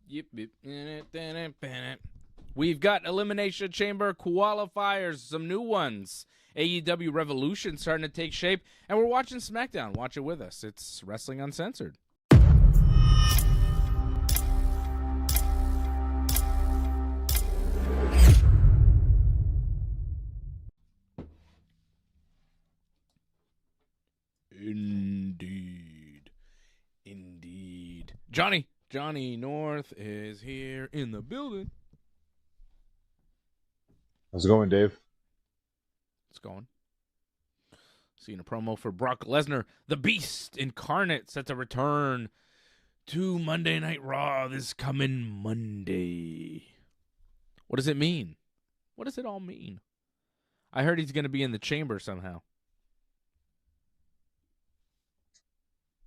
Yep. We've got Elimination Chamber qualifiers, some new ones. AEW Revolution starting to take shape, and we're watching SmackDown. Watch it with us. It's Wrestling Uncensored. Indeed. Johnny North is here in the building. How's it going, Dave? It's going. Seeing a promo for Brock Lesnar, the Beast Incarnate, set to return to Monday Night Raw this coming Monday. What does it mean? What does it all mean? I heard he's going to be in the chamber somehow.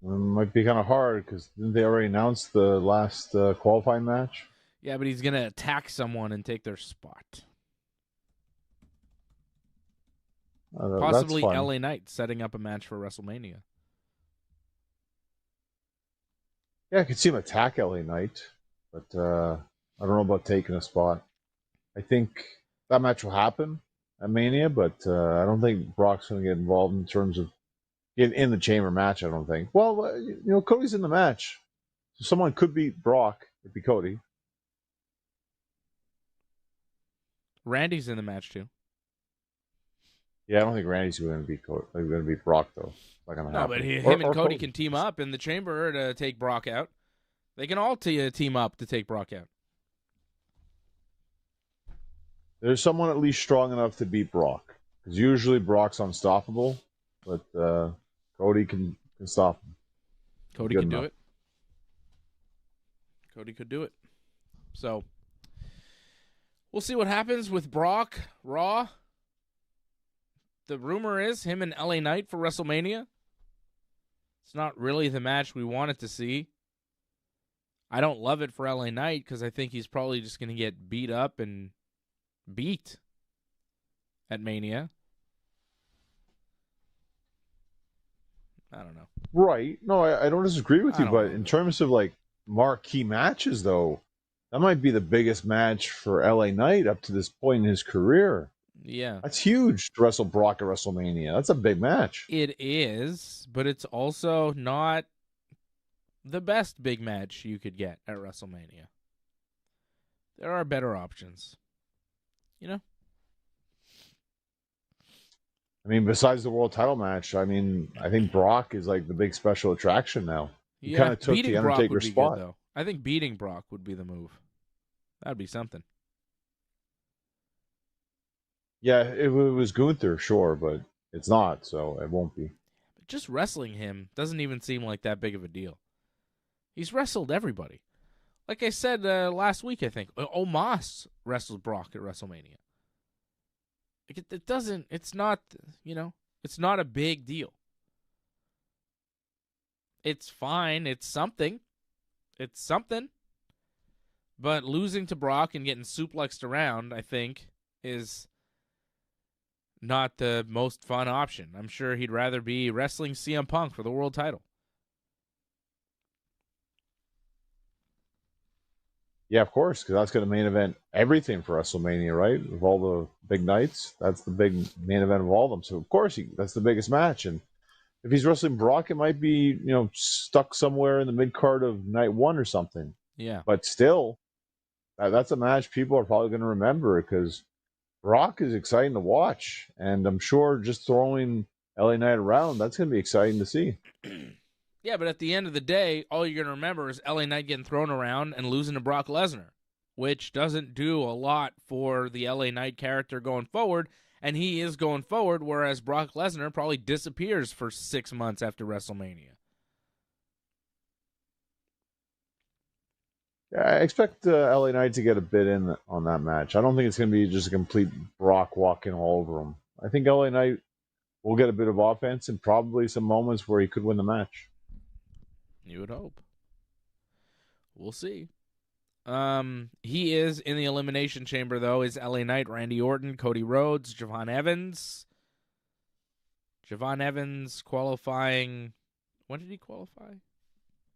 It might be kind of hard because didn't they already announce the last qualifying match? Yeah, but he's going to attack someone and take their spot. Possibly LA Knight setting up a match for WrestleMania. Yeah, I could see him attack LA Knight, but I don't know about taking a spot. I think that match will happen at Mania, but I don't think Brock's going to get involved in terms of in the chamber match, I don't think. Well, Cody's in the match. So someone could beat Brock. It'd be Cody. Randy's in the match, too. Yeah, I don't think Randy's going to beat Cody. Going to beat Brock, though. Not going to happen. No, but him and Cody can team up in the chamber to take Brock out. They can all team up to take Brock out. There's someone at least strong enough to beat Brock. Because usually Brock's unstoppable, but Cody can stop him. Cody can do it. Cody could do it. So, we'll see what happens with Brock, Raw. The rumor is him and LA Knight for WrestleMania. It's not really the match we wanted to see. I don't love it for LA Knight because I think he's probably just going to get beat up and beat at Mania. I don't know. Right. No, I don't disagree with you, but in terms of like marquee matches, though, that might be the biggest match for LA Knight up to this point in his career. Yeah. That's huge to wrestle Brock at WrestleMania. That's a big match. It is, but it's also not the best big match you could get at WrestleMania. There are better options. I mean, besides the world title match, I think Brock is like the big special attraction now. He kind of took the Undertaker spot. Good, though. I think beating Brock would be the move. That'd be something. Yeah, if it was Gunther, sure, but it's not, so it won't be. But just wrestling him doesn't even seem like that big of a deal. He's wrestled everybody. Like I said last week, I think, Omos wrestled Brock at WrestleMania. It's not a big deal. It's fine. It's something. But losing to Brock and getting suplexed around, I think, is not the most fun option. I'm sure he'd rather be wrestling CM Punk for the world title. Yeah, of course, because that's going to main event everything for WrestleMania, right? Of all the big nights, that's the big main event of all of them. So, of course, that's the biggest match. And if he's wrestling Brock, it might be, stuck somewhere in the mid-card of night one or something. Yeah. But still, that's a match people are probably going to remember because Brock is exciting to watch. And I'm sure just throwing LA Knight around, that's going to be exciting to see. Yeah, but at the end of the day, all you're going to remember is LA Knight getting thrown around and losing to Brock Lesnar, which doesn't do a lot for the LA Knight character going forward, and he is going forward, whereas Brock Lesnar probably disappears for 6 months after WrestleMania. Yeah, I expect LA Knight to get a bit in on that match. I don't think it's going to be just a complete Brock walking all over him. I think LA Knight will get a bit of offense and probably some moments where he could win the match. You would hope. We'll see. He is in the Elimination Chamber, though, is LA Knight, Randy Orton, Cody Rhodes, Javon Evans. Javon Evans qualifying. When did he qualify?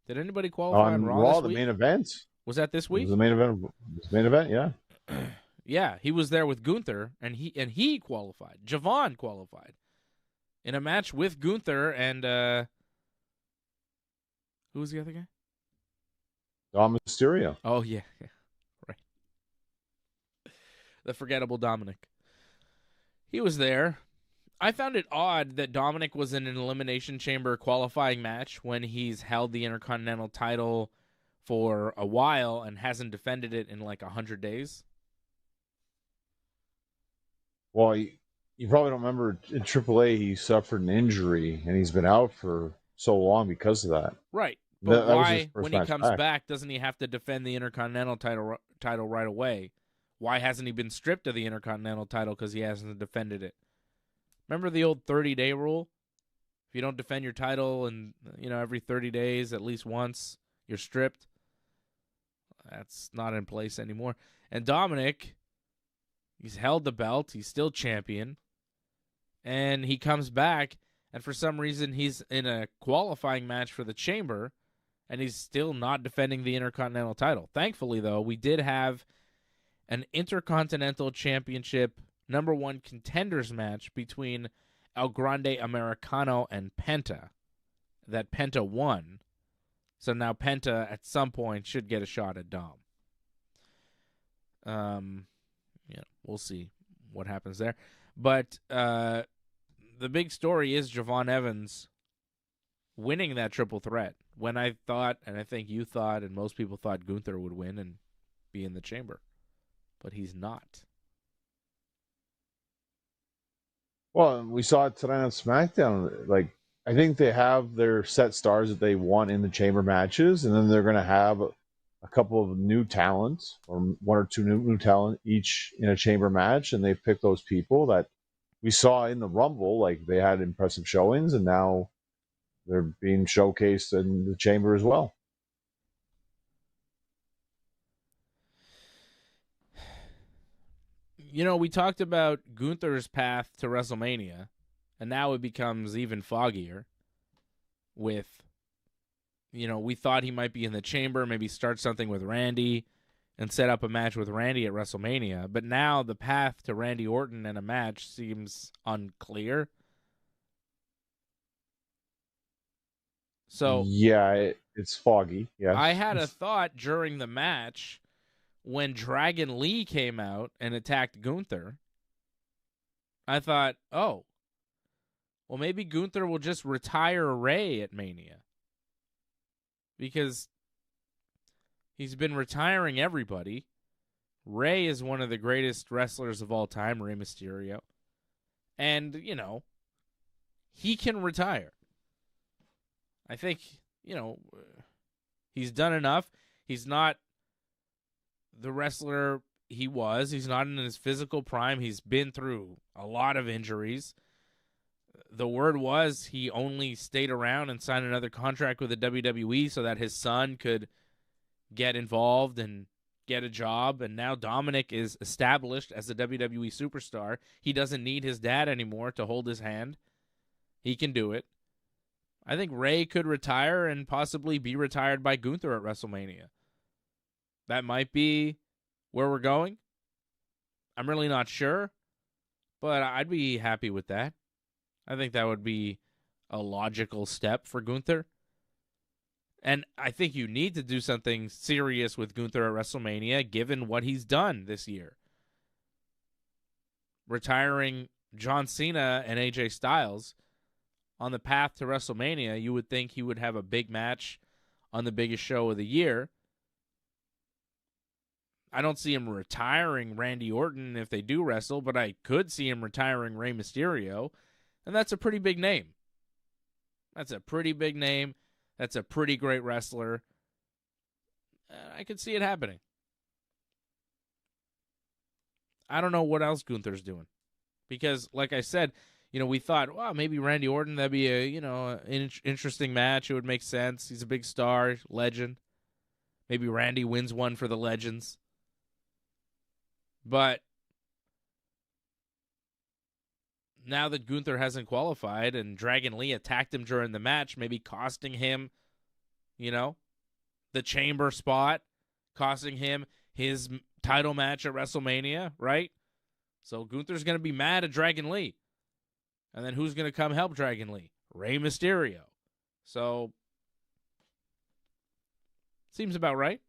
Did anybody qualify on Raw this the week? main event? Was that this It week? was the main event. It was the main event, yeah. Yeah, he was there with Gunther, and he qualified. Javon qualified in a match with Gunther and who was the other guy? Mysterio. Oh yeah, right. The forgettable Dominic. He was there. I found it odd that Dominic was in an Elimination Chamber qualifying match when he's held the Intercontinental title for a while and hasn't defended it in like 100 days. Well, you probably don't remember in AAA he suffered an injury and he's been out for so long because of that. Right. But That was his why, first when he match comes back, doesn't he have to defend the Intercontinental title right away? Why hasn't he been stripped of the Intercontinental title because he hasn't defended it? Remember the old 30-day rule? If you don't defend your title and every 30 days at least once, you're stripped. That's not in place anymore. And Dominic, he's held the belt. He's still champion. And he comes back, and for some reason he's in a qualifying match for the Chamber, and he's still not defending the Intercontinental title. Thankfully, though, we did have an Intercontinental Championship #1 contenders match between El Grande Americano and Penta that Penta won. So now Penta at some point should get a shot at Dom. We'll see what happens there. But the big story is Javon Evans winning that triple threat when I thought, and I think you thought, and most people thought Gunther would win and be in the Chamber. But he's not. Well, we saw it tonight on SmackDown. Like, I think they have their set stars that they want in the Chamber matches, and then they're going to have a couple of new talents, or one or two new talent each in a Chamber match, and they pick those people that we saw in the Rumble. Like, they had impressive showings, and now they're being showcased in the Chamber as well. We talked about Gunther's path to WrestleMania, and now it becomes even foggier with, we thought he might be in the Chamber, maybe start something with Randy and set up a match with Randy at WrestleMania. But now the path to Randy Orton in a match seems unclear. So yeah, it's foggy. Yeah, I had a thought during the match when Dragon Lee came out and attacked Gunther. I thought, oh, well, maybe Gunther will just retire Rey at Mania, because he's been retiring everybody. Rey is one of the greatest wrestlers of all time, Rey Mysterio. And, he can retire. I think, he's done enough. He's not the wrestler he was. He's not in his physical prime. He's been through a lot of injuries. The word was he only stayed around and signed another contract with the WWE so that his son could get involved and get a job. And now Dominic is established as a WWE superstar. He doesn't need his dad anymore to hold his hand. He can do it. I think Rey could retire and possibly be retired by Gunther at WrestleMania. That might be where we're going. I'm really not sure, but I'd be happy with that. I think that would be a logical step for Gunther. And I think you need to do something serious with Gunther at WrestleMania, given what he's done this year. Retiring John Cena and AJ Styles on the path to WrestleMania, you would think he would have a big match on the biggest show of the year. I don't see him retiring Randy Orton if they do wrestle, but I could see him retiring Rey Mysterio, and that's a pretty big name. That's a pretty big name. That's a pretty great wrestler. I could see it happening. I don't know what else Gunther's doing. Because, like I said, we thought, well, maybe Randy Orton, that'd be an interesting match. It would make sense. He's a big star, legend. Maybe Randy wins one for the Legends. But now that Gunther hasn't qualified and Dragon Lee attacked him during the match, maybe costing him, the Chamber spot, costing him his title match at WrestleMania, right? So Gunther's going to be mad at Dragon Lee. And then who's going to come help Dragon Lee? Rey Mysterio. So, seems about right.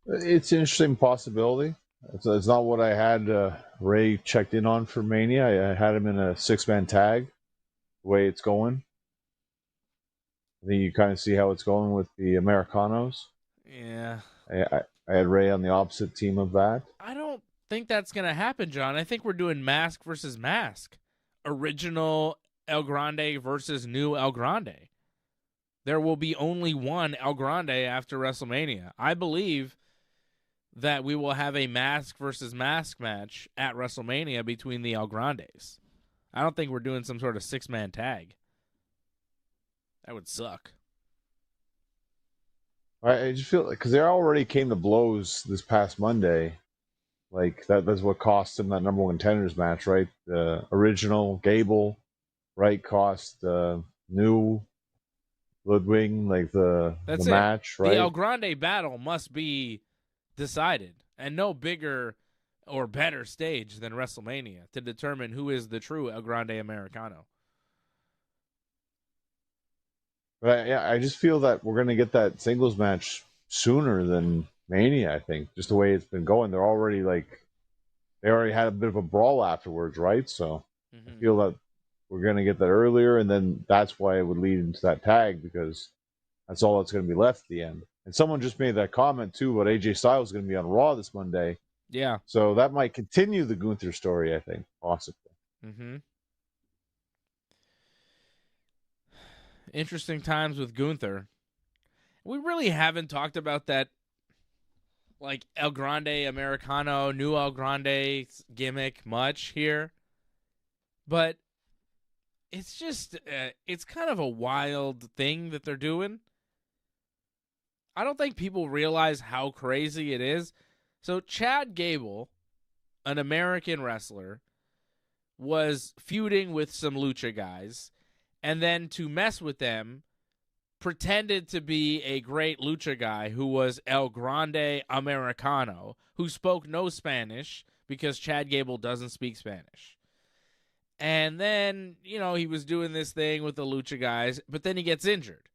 It's an interesting possibility. It's not what I had Ray checked in on for Mania. I had him in a 6-man tag, the way it's going. I think you kind of see how it's going with the Americanos. Yeah. I had Ray on the opposite team of that. I don't think that's going to happen, John. I think we're doing mask versus mask. Original El Grande versus new El Grande. There will be only one El Grande after WrestleMania. I believe that we will have a mask versus mask match at WrestleMania between the El Grandes. I don't think we're doing some sort of 6-man tag. That would suck. I just feel like, because they already came to blows this past Monday. Like, that's what cost them that number 1 contenders match, right? The original Gable, right, cost new Ludwig, like the match, right? The El Grande battle must be decided, and no bigger or better stage than WrestleMania to determine who is the true El Grande Americano. But I just feel that we're going to get that singles match sooner than Mania, I think, just the way it's been going. They already had a bit of a brawl afterwards, right? So I feel that we're going to get that earlier, and then that's why it would lead into that tag, because that's all that's going to be left at the end. And someone just made that comment, too, about AJ Styles is going to be on Raw this Monday. Yeah. So that might continue the Gunther story, I think, possibly. Mm-hmm. Interesting times with Gunther. We really haven't talked about that, like, El Grande Americano, new El Grande gimmick much here. But it's just, it's kind of a wild thing that they're doing. I don't think people realize how crazy it is. So Chad Gable, an American wrestler, was feuding with some lucha guys, and then to mess with them, pretended to be a great lucha guy who was El Grande Americano, who spoke no Spanish because Chad Gable doesn't speak Spanish. And then, he was doing this thing with the lucha guys, but then he gets injured.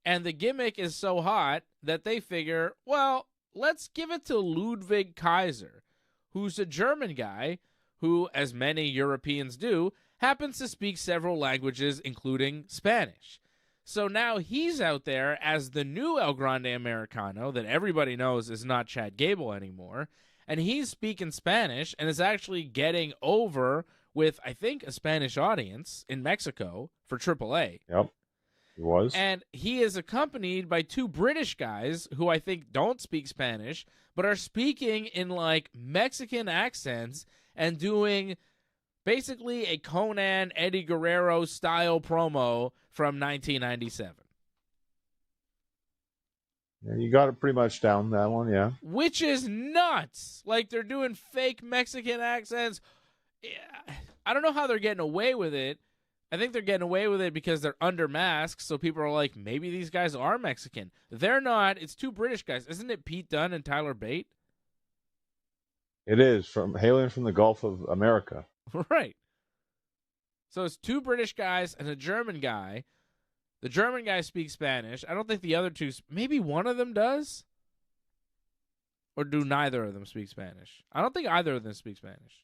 And the gimmick is so hot that they figure, well, let's give it to Ludwig Kaiser, who's a German guy who, as many Europeans do, happens to speak several languages, including Spanish. So now he's out there as the new El Grande Americano that everybody knows is not Chad Gable anymore, and he's speaking Spanish and is actually getting over with, I think, a Spanish audience in Mexico for AAA. Yep, he was. And he is accompanied by 2 British guys who I think don't speak Spanish, but are speaking in, like, Mexican accents and doing basically a Conan Eddie Guerrero style promo from 1997. Yeah, you got it pretty much down, that one, yeah. Which is nuts. Like, they're doing fake Mexican accents. I don't know how they're getting away with it. I think they're getting away with it because they're under masks, so people are like, maybe these guys are Mexican. They're not. It's 2 British guys. Isn't it Pete Dunne and Tyler Bate? It is, hailing from the Gulf of America. Right. So it's 2 British guys and a German guy. The German guy speaks Spanish. I don't think the other 2, maybe one of them does? Or do neither of them speak Spanish? I don't think either of them speak Spanish.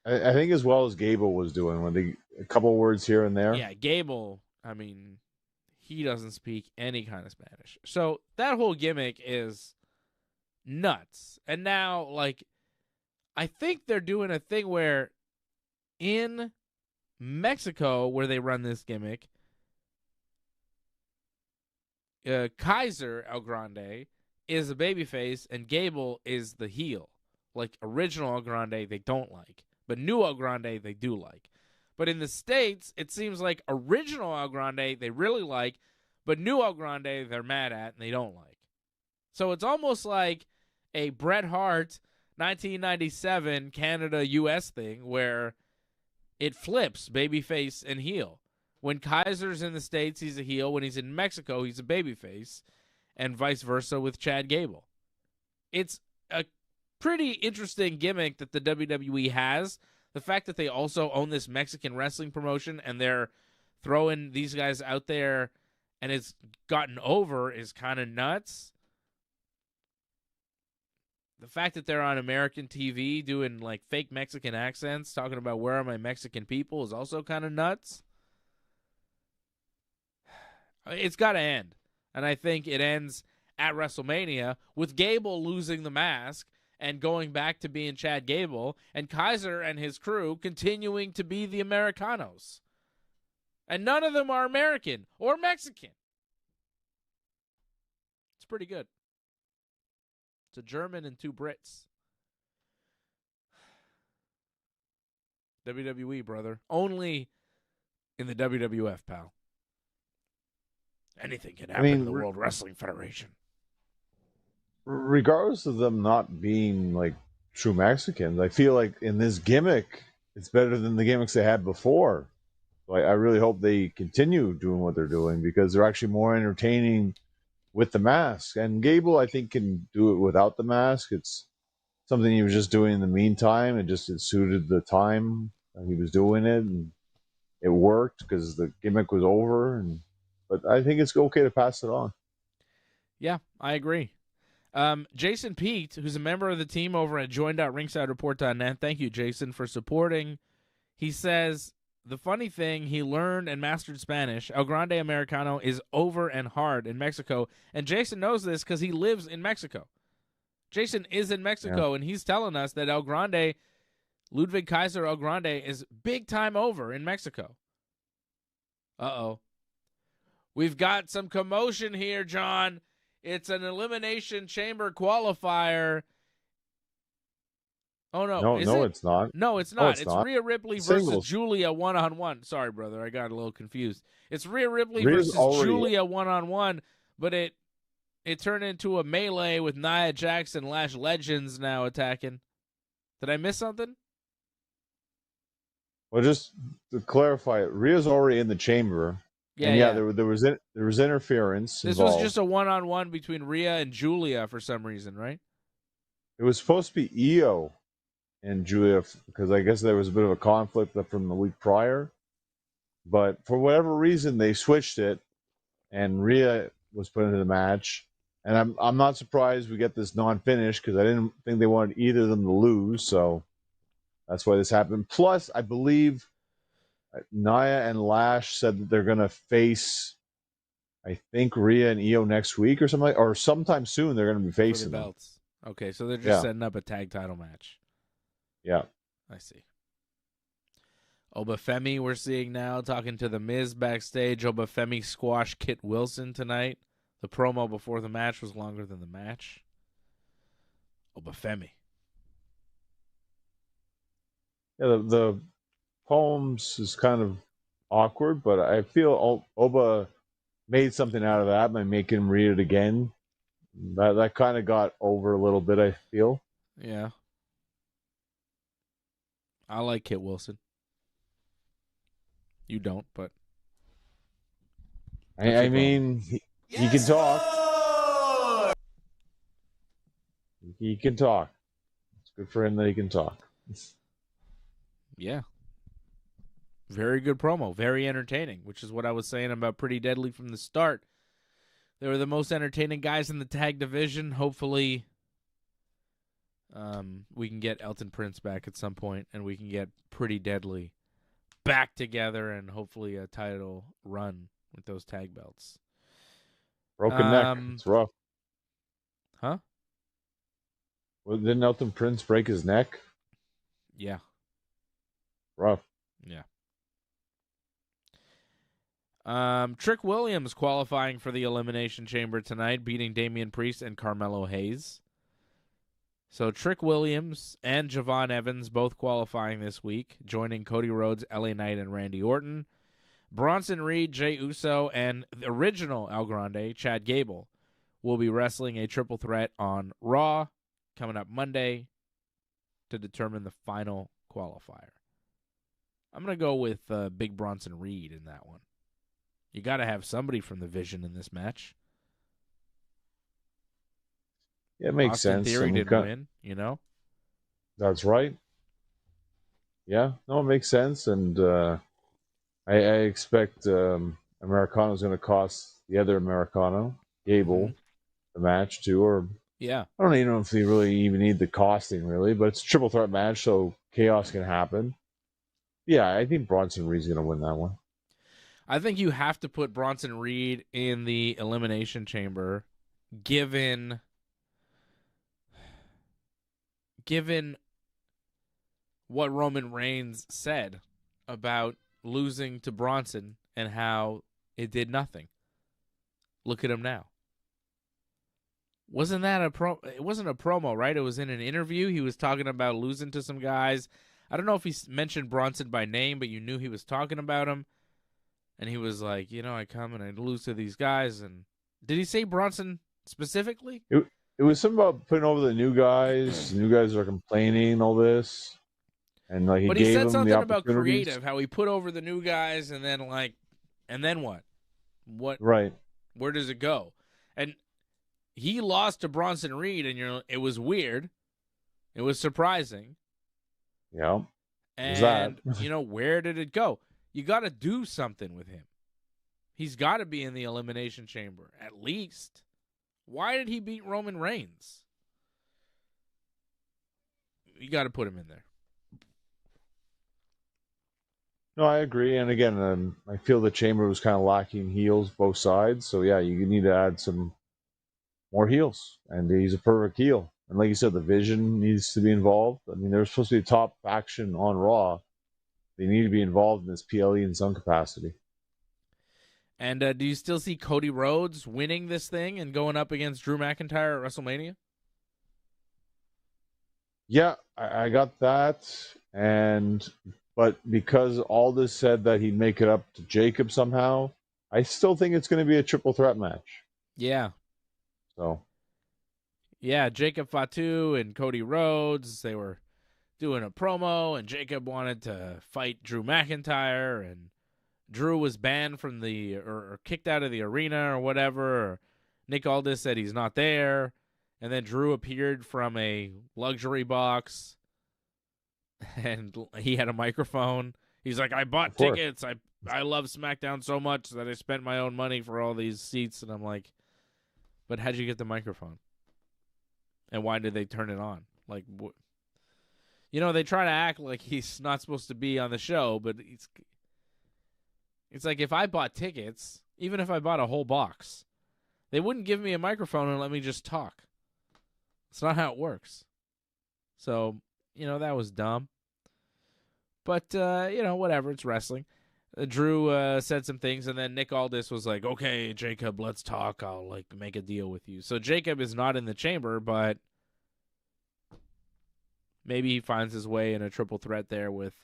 I think as well as Gable was doing, when a couple words here and there. Yeah, Gable, he doesn't speak any kind of Spanish. So that whole gimmick is nuts. And now, I think they're doing a thing where in Mexico, where they run this gimmick, Kaiser El Grande is a babyface and Gable is the heel. Like, original El Grande, they don't like. But new El Grande, they do like. But in the States, it seems like original El Grande, they really like, but new El Grande, they're mad at and they don't like. So it's almost like a Bret Hart 1997 Canada-US thing where it flips babyface and heel. When Kaiser's in the States, he's a heel. When he's in Mexico, he's a babyface, and vice versa with Chad Gable. It's a pretty interesting gimmick that the WWE has. The fact that they also own this Mexican wrestling promotion and they're throwing these guys out there and it's gotten over is kind of nuts. The fact that they're on American TV doing like fake Mexican accents, talking about where are my Mexican people is also kind of nuts. It's got to end. And I think it ends at WrestleMania with Gable losing the mask and going back to being Chad Gable, and Kaiser and his crew continuing to be the Americanos. And none of them are American or Mexican. It's pretty good. It's a German and 2 Brits. WWE, brother. Only in the WWF, pal. Anything can happen in the World Wrestling Federation. Regardless of them not being like true Mexicans, I feel like in this gimmick, it's better than the gimmicks they had before. So I really hope they continue doing what they're doing because they're actually more entertaining with the mask. And Gable, I think, can do it without the mask. It's something he was just doing in the meantime. It suited the time that he was doing it, and it worked because the gimmick was over. But I think it's okay to pass it on. Yeah, I agree. Jason Pete, who's a member of the team over at join.ringsidereport.net. Thank you, Jason, for supporting. He says, the funny thing, he learned and mastered Spanish. El Grande Americano is over and hard in Mexico. And Jason knows this because he lives in Mexico. Jason is in Mexico, and he's telling us that El Grande, Ludwig Kaiser El Grande, is big time over in Mexico. Uh-oh. We've got some commotion here, John. It's an Elimination Chamber qualifier. Oh, no. No, it's not. No, it's not. It's not. Rhea Ripley Singles. versus Julia one-on-one. Sorry, brother. I got a little confused. It's Rhea Ripley versus Julia one-on-one, but it turned into a melee with Nia Jax and Lash Legends now attacking. Did I miss something? Well, just to clarify, Rhea's already in the chamber. Yeah. There was interference. This involved. was just a one-on-one between Rhea and Julia for some reason, right? It was supposed to be Io and Julia because I guess there was a bit of a conflict from the week prior. But for whatever reason, they switched it, and Rhea was put into the match. And I'm not surprised we get this non-finish because I didn't think they wanted either of them to lose. So that's why this happened. Plus, I believe Nia and Lash said that they're going to face, I think, Rhea and Io next week or something, or sometime soon they're going to be facing the belts. them. Okay, so they're just setting up a tag title match. Yeah. I see. Femi we're seeing now talking to The Miz backstage. Femi squashed Kit Wilson tonight. The promo before the match was longer than the match. Femi. Yeah, the poems is kind of awkward, but I feel Oba made something out of that by making him read it again. That kind of got over a little bit, I feel. Yeah. I like Kit Wilson. You don't, but I mean, he can talk. He can talk. It's good for him that he can talk. Yeah. Very good promo. Very entertaining, which is what I was saying about Pretty Deadly from the start. They were the most entertaining guys in the tag division. Hopefully, we can get Elton Prince back at some point, and we can get Pretty Deadly back together, and hopefully a title run with those tag belts. Broken neck. It's rough. Huh? Well, didn't Elton Prince break his neck? Yeah. Rough. Yeah. Trick Williams qualifying for the Elimination Chamber tonight, beating Damian Priest and Carmelo Hayes. So Trick Williams and Javon Evans both qualifying this week, joining Cody Rhodes, LA Knight, and Randy Orton. Bronson Reed, Jey Uso, and the original El Grande, Chad Gable, will be wrestling a triple threat on Raw coming up Monday to determine the final qualifier. I'm going to go with Big Bronson Reed in that one. You got to have somebody from the Vision in this match. Yeah, it makes Austin sense. Theory didn't win, you know? That's right. Yeah, no, it makes sense. And I expect Americano is going to cost the other Americano, Gable, the match too. Or Yeah. I don't even know if they really even need the costing, really. But it's a triple threat match, so chaos can happen. Yeah, I think Bronson Reed's going to win that one. I think you have to put Bronson Reed in the Elimination Chamber, given what Roman Reigns said about losing to Bronson and how it did nothing. Look at him now. Wasn't that it wasn't a promo, right? It was in an interview. He was talking about losing to some guys. I don't know if he mentioned Bronson by name, but you knew he was talking about him. And he was like, I come and I lose to these guys. And did he say Bronson specifically? It was something about putting over the new guys. The new guys are complaining, all this. And like but he he gave said them something the about creative, how he put over the new guys, and then what? What? Right. Where does it go? And he lost to Bronson Reed, and it was weird. It was surprising. Yeah. And where did it go? You got to do something with him. He's got to be in the Elimination Chamber at least. Why did he beat Roman Reigns? You got to put him in there. No, I agree. And again, I feel the Chamber was kind of lacking heels, both sides. So, yeah, you need to add some more heels. And he's a perfect heel. And like you said, the Vision needs to be involved. I mean, they're supposed to be a top faction on Raw. They need to be involved in this PLE in some capacity. And do you still see Cody Rhodes winning this thing and going up against Drew McIntyre at WrestleMania? Yeah, I got that. But because Aldis said that he'd make it up to Jacob somehow, I still think it's going to be a triple threat match. Yeah. So. Yeah, Jacob Fatu and Cody Rhodes, they were doing a promo, and Jacob wanted to fight Drew McIntyre, and Drew was banned from or kicked out of the arena or whatever. Or Nick Aldis said he's not there, and then Drew appeared from a luxury box, and he had a microphone. He's like, I bought tickets. I love SmackDown so much that I spent my own money for all these seats. And I'm like, but how'd you get the microphone? And why did they turn it on? Like, they try to act like he's not supposed to be on the show, but it's like if I bought tickets, even if I bought a whole box, they wouldn't give me a microphone and let me just talk. It's not how it works. So, that was dumb. But, whatever. It's wrestling. Drew said some things, and then Nick Aldis was like, okay, Jacob, let's talk. I'll, make a deal with you. So Jacob is not in the chamber, but maybe he finds his way in a triple threat there with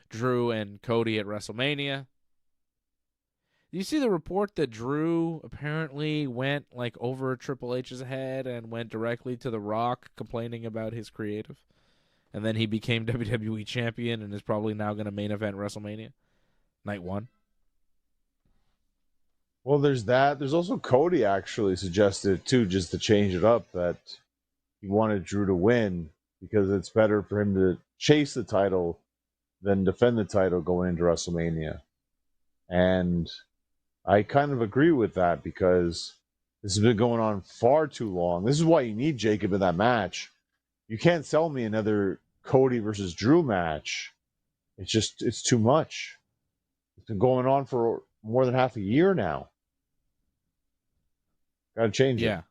Drew and Cody at WrestleMania. Do you see the report that Drew apparently went, over Triple H's head and went directly to The Rock complaining about his creative? And then he became WWE champion and is probably now going to main event WrestleMania? Night 1. Well, there's that. There's also Cody actually suggested, too, just to change it up, that he wanted Drew to win because it's better for him to chase the title than defend the title going into WrestleMania. And I kind of agree with that because this has been going on far too long. This is why you need Jacob in that match. You can't sell me another Cody versus Drew match. It's too much. It's been going on for more than half a year now. Got to change it. Yeah.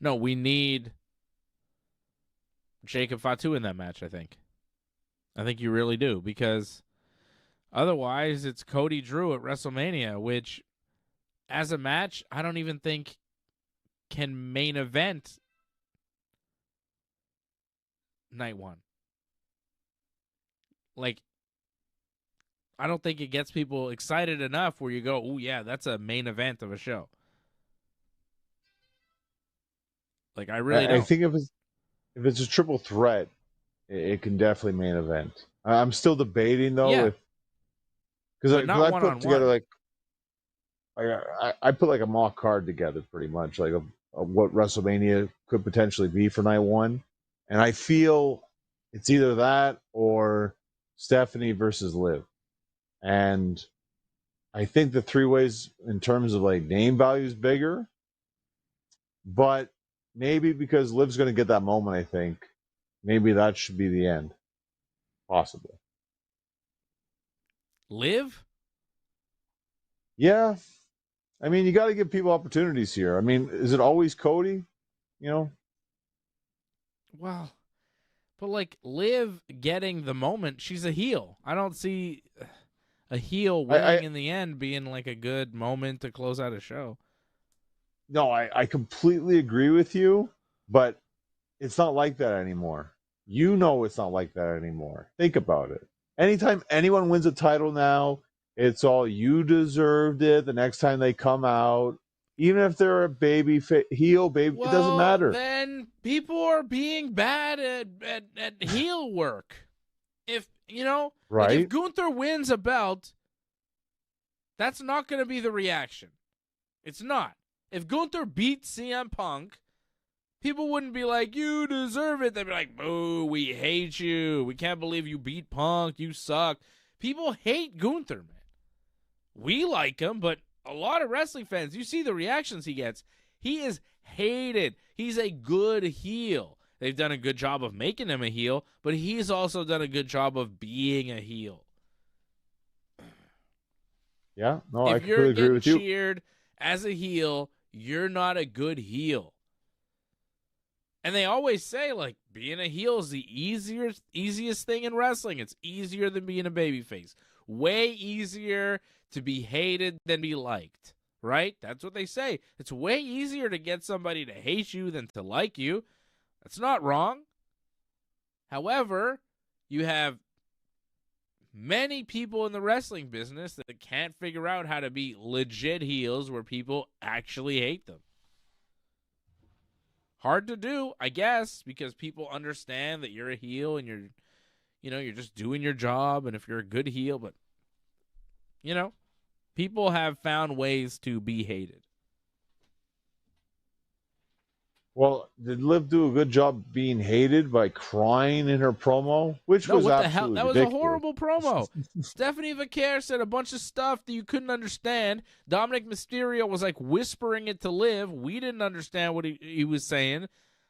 No, we need Jacob Fatu in that match, I think. I think you really do, because otherwise it's Cody Drew at WrestleMania, which as a match, I don't even think can main event night 1. I don't think it gets people excited enough where you go, oh, yeah, that's a main event of a show. I really don't. I think if it's a triple threat, it can definitely main event. I'm still debating, though, yeah. because I not put together, I put like a mock card together pretty much, like of what WrestleMania could potentially be for night one. And I feel it's either that or Stephanie versus Liv. And I think the three ways in terms of like name value is bigger, but maybe because Liv's going to get that moment, I think maybe that should be the end, possibly. Liv? Yeah, I mean, you got to give people opportunities here. I mean, is it always Cody? You know? Well, but like Liv getting the moment, she's a heel. I don't see a heel winning in the end being like a good moment to close out a show. No, I completely agree with you, but it's not like that anymore. You know it's not like that anymore. Think about it. Anytime anyone wins a title now, it's all you deserved it. The next time they come out, even if they're a baby heel, baby, it doesn't matter. Then people are being bad at heel work. If right? Like if Gunther wins a belt, that's not going to be the reaction. It's not. If Gunther beats CM Punk, people wouldn't be like, you deserve it. They'd be like, boo, we hate you. We can't believe you beat Punk. You suck. People hate Gunther, man. We like him, but a lot of wrestling fans, you see the reactions he gets. He is hated. He's a good heel. They've done a good job of making him a heel, but he's also done a good job of being a heel. Yeah, no, I completely agree with you. If you're getting cheered as a heel, you're not a good heel. And they always say, like, being a heel is the easiest thing in wrestling. It's easier than being a babyface. Way easier to be hated than be liked, right? That's what they say. It's way easier to get somebody to hate you than to like you. That's not wrong. However, you have many people in the wrestling business that can't figure out how to be legit heels where people actually hate them. Hard to do, I guess, because people understand that you're a heel and you're just doing your job, and if you're a good heel, but people have found ways to be hated. Well, did Liv do a good job being hated by crying in her promo? Which was what the absolutely hell? That was ridiculous. a horrible promo. Stephanie Vaquer said a bunch of stuff that you couldn't understand. Dominic Mysterio was like whispering it to Liv. We didn't understand what he was saying.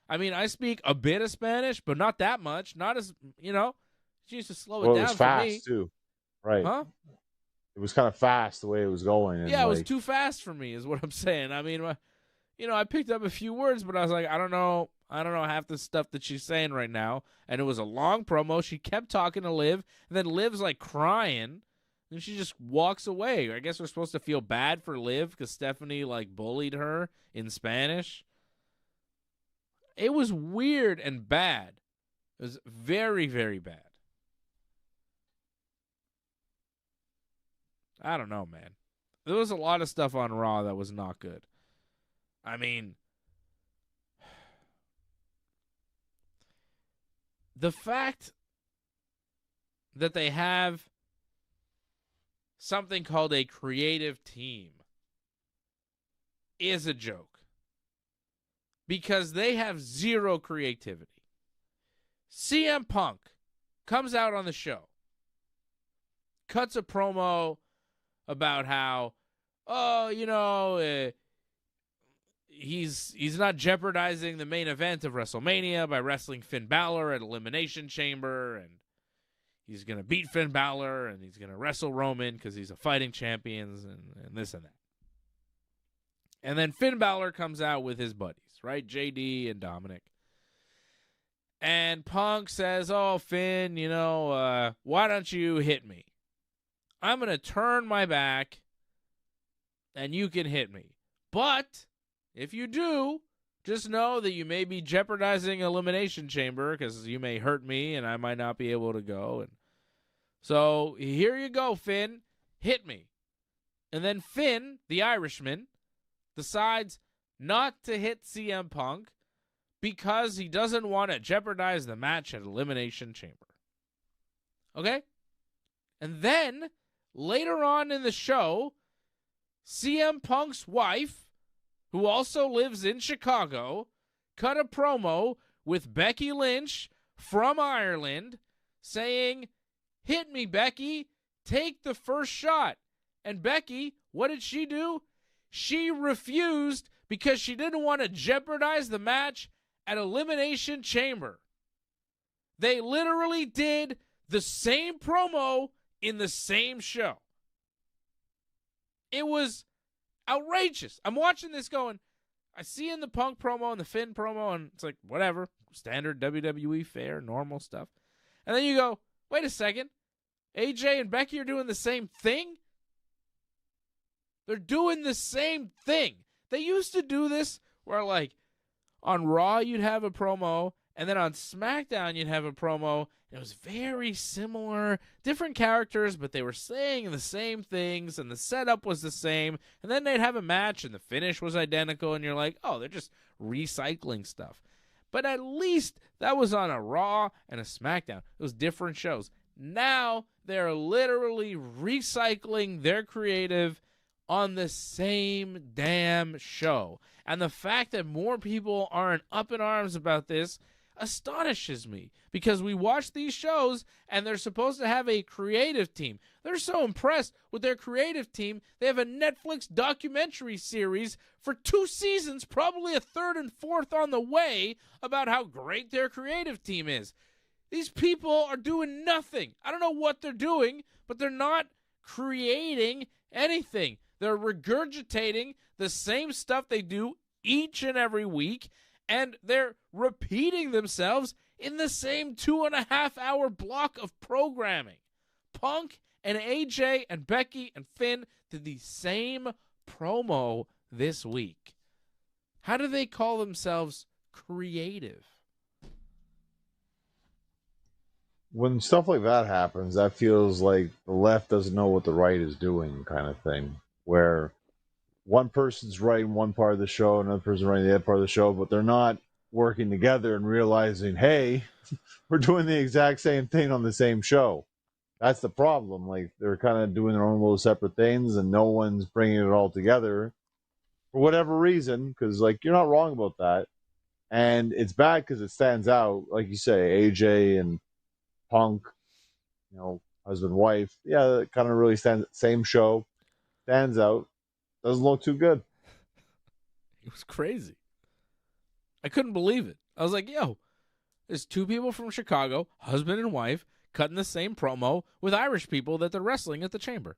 I mean, I speak a bit of Spanish, but not that much. Not as, she used to slow it down. It was fast, too. Right. Huh? It was kind of fast the way it was going. And it was too fast for me is what I'm saying. I mean, I picked up a few words, but I was like, I don't know half the stuff that she's saying right now. And it was a long promo. She kept talking to Liv, and then Liv's like crying, and she just walks away. I guess we're supposed to feel bad for Liv because Stephanie like bullied her in Spanish. It was weird and bad. It was very, very bad. I don't know, man. There was a lot of stuff on Raw that was not good. I mean, the fact that they have something called a creative team is a joke because they have zero creativity. CM Punk comes out on the show, cuts a promo about how, he's not jeopardizing the main event of WrestleMania by wrestling Finn Balor at Elimination Chamber, and he's going to beat Finn Balor, and he's going to wrestle Roman because he's a fighting champion, and this and that. And then Finn Balor comes out with his buddies, right? JD and Dominic. And Punk says, oh, Finn, why don't you hit me? I'm going to turn my back, and you can hit me. But if you do, just know that you may be jeopardizing Elimination Chamber because you may hurt me and I might not be able to go. And so here you go, Finn. Hit me. And then Finn, the Irishman, decides not to hit CM Punk because he doesn't want to jeopardize the match at Elimination Chamber. Okay? And then later on in the show, CM Punk's wife, who also lives in Chicago, cut a promo with Becky Lynch from Ireland saying, "Hit me, Becky. Take the first shot." And Becky, what did she do? She refused because she didn't want to jeopardize the match at Elimination Chamber. They literally did the same promo in the same show. It was outrageous. I'm watching this going, I see in the Punk promo and the Finn promo, and it's like, whatever, standard WWE fare, normal stuff. And then you go, wait a second, AJ and Becky are doing the same thing? They're doing the same thing. They used to do this where, like, on Raw you'd have a promo, and then on SmackDown you'd have a promo. It was very similar, different characters, but they were saying the same things, and the setup was the same. And then they'd have a match, and the finish was identical, and you're like, oh, they're just recycling stuff. But at least that was on a Raw and a SmackDown. It was different shows. Now they're literally recycling their creative on the same damn show. And the fact that more people aren't up in arms about this astonishes me, because we watch these shows and they're supposed to have a creative team. They're so impressed with their creative team, they have a Netflix documentary series for 2 seasons, probably a 3rd and 4th on the way, about how great their creative team is. These people are doing nothing. I don't know what they're doing, but they're not creating anything. They're regurgitating the same stuff they do each and every week, and they're repeating themselves in the same 2.5-hour block of programming. Punk and AJ and Becky and Finn did the same promo this week. How do they call themselves creative? When stuff like that happens, that feels like the left doesn't know what the right is doing, kind of thing, where one person's writing one part of the show, another person writing the other part of the show, but they're not working together and realizing, hey, we're doing the exact same thing on the same show. That's the problem. Like, they're kind of doing their own little separate things, and no one's bringing it all together for whatever reason, because, like, you're not wrong about that. And it's bad because it stands out. Like you say, AJ and Punk, you know, husband, wife. Yeah, it kind of really stands, same show, stands out. Doesn't look too good. It was crazy. I couldn't believe it. I was like, yo, there's 2 people from Chicago, husband and wife, cutting the same promo with Irish people that they're wrestling at the Chamber.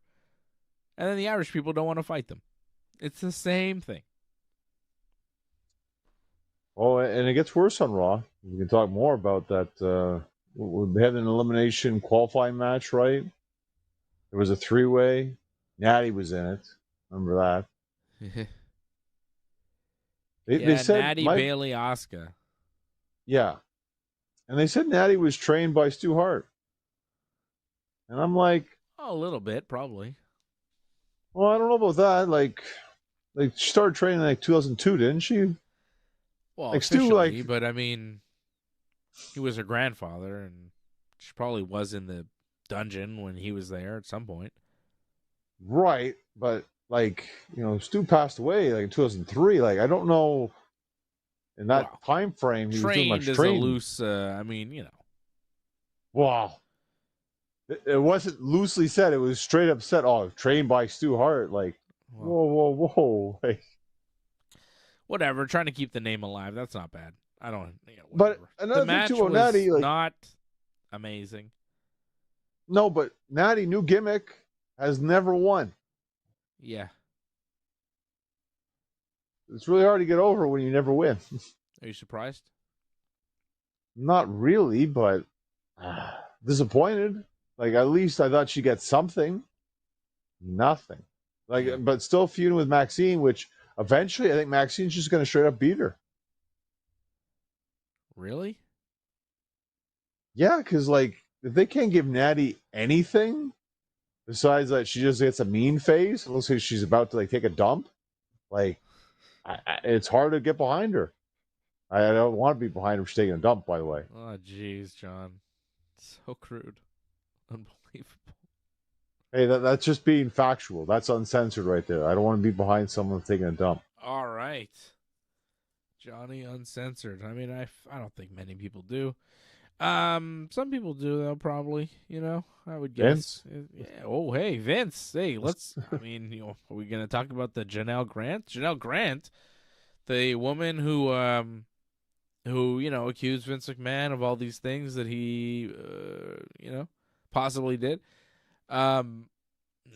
And then the Irish people don't want to fight them. It's the same thing. Oh, and it gets worse on Raw. We can talk more about that. We had an elimination qualifying match, right? There was a 3-way. Natty was in it. Remember that? They said Natty, Bailey, Asuka. Yeah. And they said Natty was trained by Stu Hart. And I'm like... Oh, a little bit, probably. Well, I don't know about that. Like she started training in like 2002, didn't she? Well, like officially, Stu, like... but I mean, he was her grandfather, and she probably was in the dungeon when he was there at some point. Right, but... Like, you know, Stu passed away like in 2003. Like, I don't know, in that time frame, he was doing much training. A loose, I mean, you know. Wow. It wasn't loosely said. It was straight up said, oh, trained by Stu Hart. Like, whoa. Like, whatever, trying to keep the name alive. That's not bad. I don't, you know, but another thing too, Natty, like, not amazing. No, but Natty, new gimmick, has never won. Yeah. It's really hard to get over when you never win. Are you surprised? Not really, but disappointed. Like, at least I thought she'd get something. Nothing. Like, but still feuding with Maxine, which eventually I think Maxine's just going to straight up beat her. Really? Yeah, because, like, if they can't give Natty anything, besides that, she just gets a mean face. It looks like she's about to like take a dump. Like, it's hard to get behind her. I don't want to be behind her if she's taking a dump, by the way. Oh, jeez, John. So crude. Unbelievable. Hey, that's just being factual. That's uncensored right there. I don't want to be behind someone taking a dump. All right. Johnny Uncensored. I mean, I don't think many people do. Some people do though, probably. I would guess. Vince? Yeah. Oh, hey, Vince. Hey, let's. I mean, are we gonna talk about the Janelle Grant? Janelle Grant, the woman who accused Vince McMahon of all these things that he, possibly did.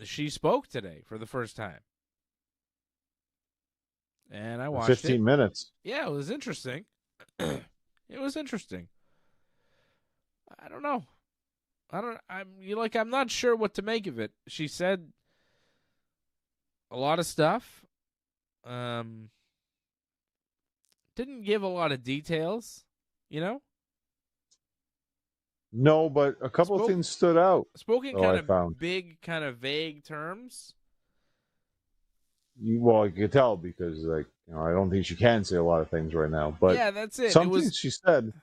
She spoke today for the first time, and I watched 15 it. minutes. Yeah, it was interesting. It was interesting. I don't know. I'm not sure what to make of it. She said a lot of stuff. Didn't give a lot of details, No, but a couple of things stood out. Spoke in kind of big, kind of vague terms. Well, you could tell because, I don't think she can say a lot of things right now. But yeah, that's it. Some things she said,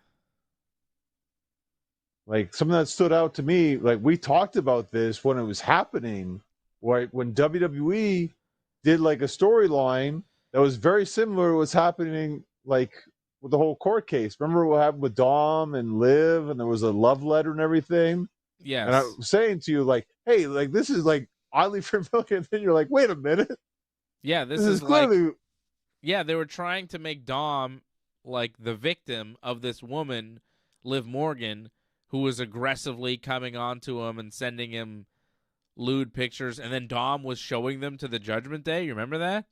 something that stood out to me, we talked about this when it was happening, right? When WWE did a storyline that was very similar to what's happening, with the whole court case. Remember what happened with Dom and Liv, and there was a love letter and everything? Yes. And I was saying to you, hey, this is oddly familiar. And then you're like, wait a minute. Yeah, this is clearly. Yeah, they were trying to make Dom the victim of this woman, Liv Morgan, who was aggressively coming on to him and sending him lewd pictures, and then Dom was showing them to the Judgment Day. You remember that?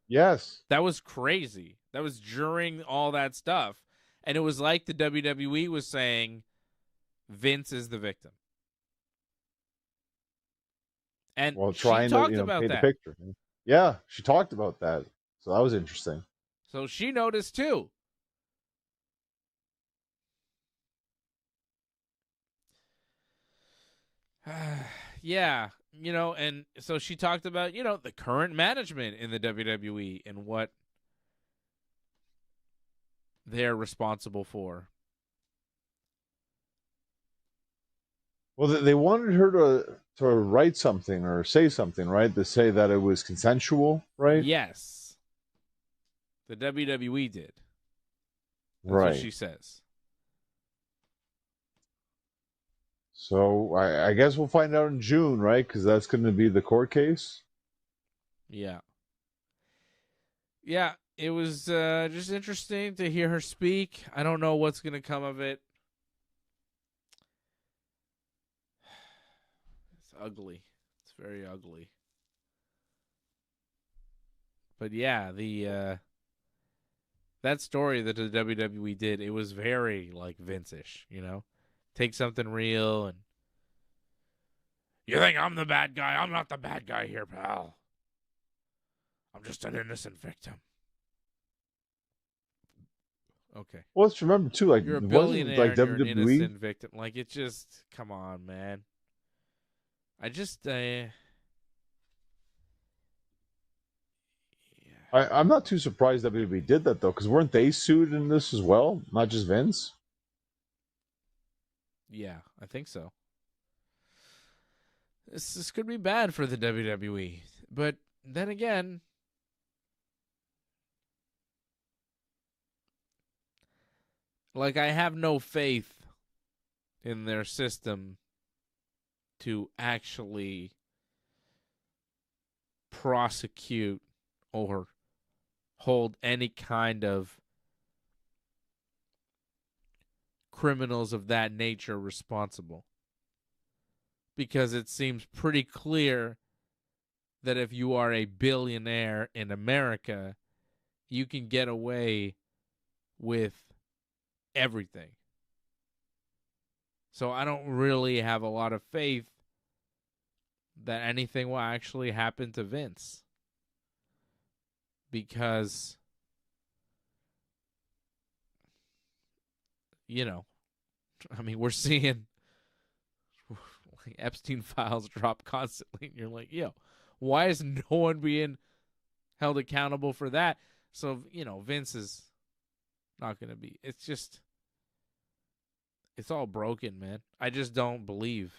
Yes. That was crazy. That was during all that stuff. And it was like the WWE was saying, Vince is the victim. And trying she talked to about paint that. The picture. Yeah, she talked about that. So that was interesting. So she noticed too. Yeah, and so she talked about, the current management in the WWE and what they're responsible for. Well, they wanted her to write something or say something, right? To say that it was consensual, right? Yes. The WWE did. That's right. what she says. So I guess we'll find out in June, right? Because that's going to be the court case. Yeah. Yeah, it was just interesting to hear her speak. I don't know what's going to come of it. It's ugly. It's very ugly. But yeah, that story that the WWE did, it was very Vince-ish, Take something real and you think I'm the bad guy? I'm not the bad guy here, pal. I'm just an innocent victim. Okay. Well, let's remember too, you're a billionaire and WWE, you're an innocent victim. It just, come on, man. I just, I'm not too surprised WWE did that though, because weren't they sued in this as well? Not just Vince. Yeah, I think so. This could be bad for the WWE, but then again, I have no faith in their system to actually prosecute or hold any kind of criminals of that nature responsible. Because it seems pretty clear that if you are a billionaire in America, you can get away with everything. So I don't really have a lot of faith that anything will actually happen to Vince. Because, we're seeing Epstein files drop constantly, and you're like, yo, why is no one being held accountable for that? So, Vince is not going to be. It's just, it's all broken, man. I just don't believe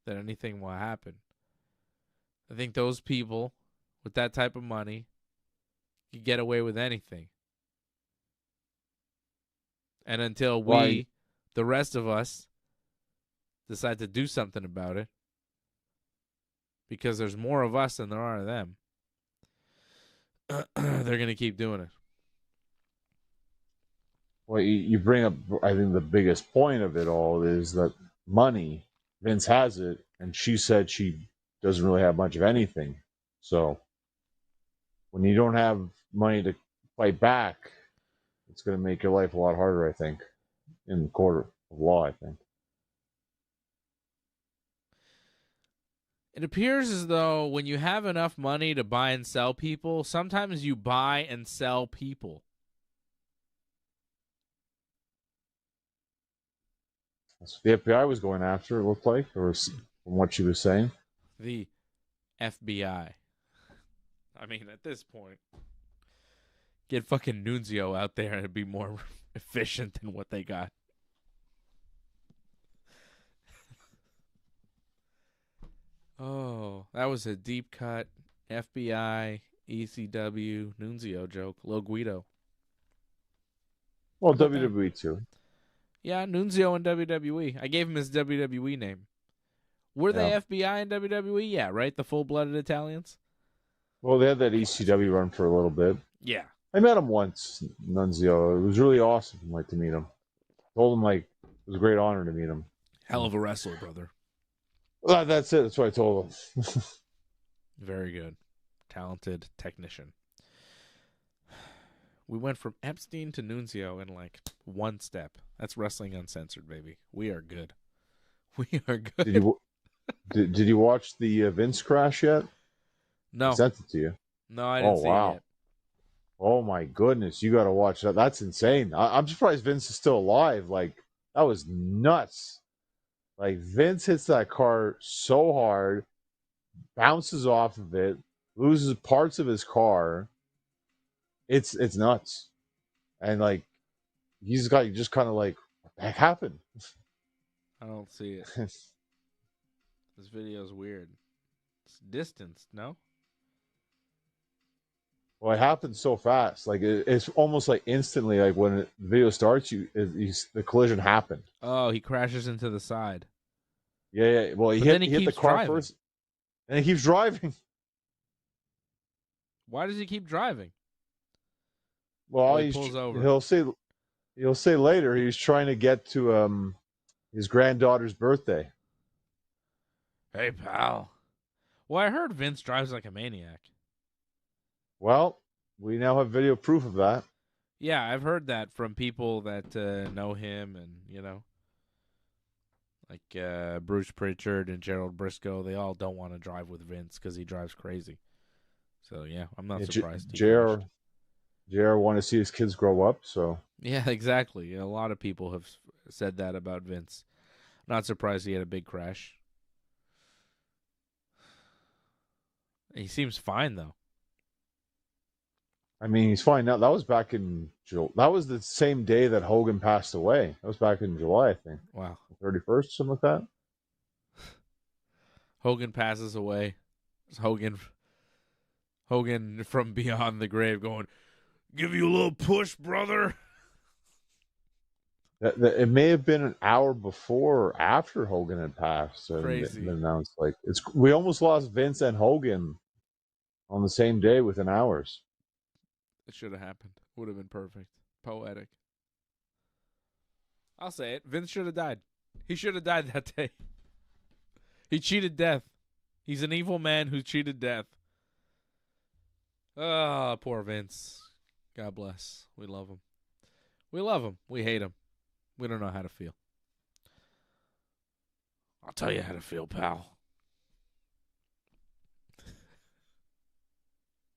that anything will happen. I think those people with that type of money can get away with anything. And until we, the rest of us, decide to do something about it, because there's more of us than there are of them, they're going to keep doing it. Well, you bring up, I think the biggest point of it all is that money, Vince has it, and she said she doesn't really have much of anything. So when you don't have money to fight back, it's going to make your life a lot harder, I think, in the court of law, I think. It appears as though when you have enough money to buy and sell people, sometimes you buy and sell people. That's what the FBI was going after, it looked like, or from what she was saying. The FBI. I mean, at this point, get fucking Nunzio out there and it'd be more efficient than what they got. Oh, that was a deep cut FBI, ECW, Nunzio joke. Lil Guido. Well, WWE too. Yeah, Nunzio in WWE. I gave him his WWE name. Were they FBI in WWE? Yeah, right? The full-blooded Italians? Well, they had that ECW run for a little bit. Yeah. I met him once, Nunzio. It was really awesome to meet him. Told him, it was a great honor to meet him. Hell of a wrestler, brother. Well, that's it. That's what I told him. Very good. Talented technician. We went from Epstein to Nunzio in one step. That's Wrestling Uncensored, baby. We are good. We are good. Did you watch the Vince crash yet? No. I sent it to you. No, I didn't see it yet. Oh, my goodness. You got to watch that. That's insane. I'm surprised Vince is still alive. That was nuts. Vince hits that car so hard, bounces off of it, loses parts of his car. It's nuts. And, he's got just kind of what the heck happened? I don't see it. This video's weird. It's distanced, no? Well, it happened so fast. It's almost instantly. When the video starts, the collision happened. Oh, he crashes into the side. Yeah. Well, he hit the car driving first, and he keeps driving. Why does he keep driving? Well, he pulls over. He'll say later he's trying to get to his granddaughter's birthday. Hey, pal. Well, I heard Vince drives like a maniac. Well, we now have video proof of that. Yeah, I've heard that from people that know him and, Bruce Pritchard and Gerald Briscoe. They all don't want to drive with Vince because he drives crazy. So, yeah, I'm not surprised. JR want to see his kids grow up, so. Yeah, exactly. A lot of people have said that about Vince. Not surprised he had a big crash. He seems fine, though. I mean, he's fine now. That was back in that was the same day that Hogan passed away. That was back in July, I think. Wow. 31st, something like that. Hogan passes away. It's Hogan from beyond the grave going, "Give you a little push, brother." It may have been an hour before or after Hogan had passed. Crazy. And announced we almost lost Vince and Hogan on the same day within hours. It should have happened. Would have been perfect. Poetic. I'll say it. Vince should have died. He should have died that day. He cheated death. He's an evil man who cheated death. Ah, poor Vince. God bless. We love him. We love him. We hate him. We don't know how to feel. I'll tell you how to feel, pal.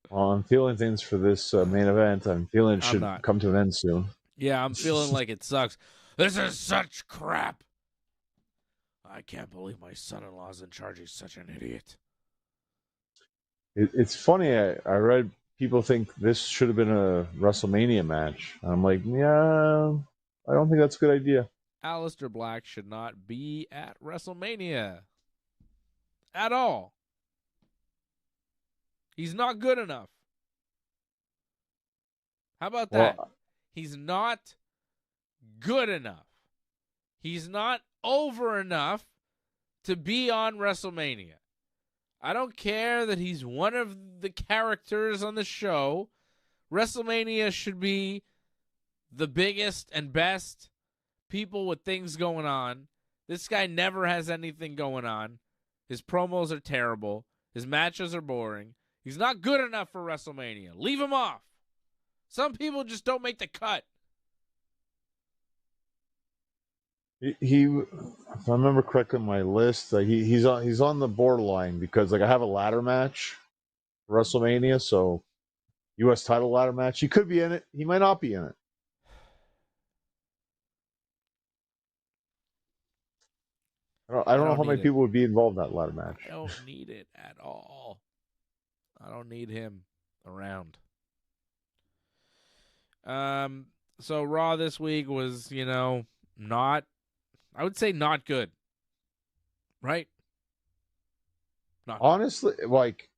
Well, I'm feeling things for this main event. I'm feeling it should come to an end soon. Yeah, I'm feeling like it sucks. This is such crap. I can't believe my son-in-law's in charge. He's such an idiot. It's funny. I read people think this should have been a WrestleMania match. I'm like, yeah, I don't think that's a good idea. Aleister Black should not be at WrestleMania. At all. He's not good enough. How about that? Well, He's not good enough. He's not over enough to be on WrestleMania. I don't care that he's one of the characters on the show. WrestleMania should be the biggest and best people with things going on. This guy never has anything going on. His promos are terrible. His matches are boring. He's not good enough for WrestleMania. Leave him off. Some people just don't make the cut. he if I remember correctly on my list, he's on the borderline because like I have a ladder match for WrestleMania, so U.S. title ladder match. He could be in it. He might not be in it. I don't know how many people would be involved in that ladder match. I don't need it at all. I don't need him around. So Raw this week was, not, I would say not good. Right? Not good. Honestly, like,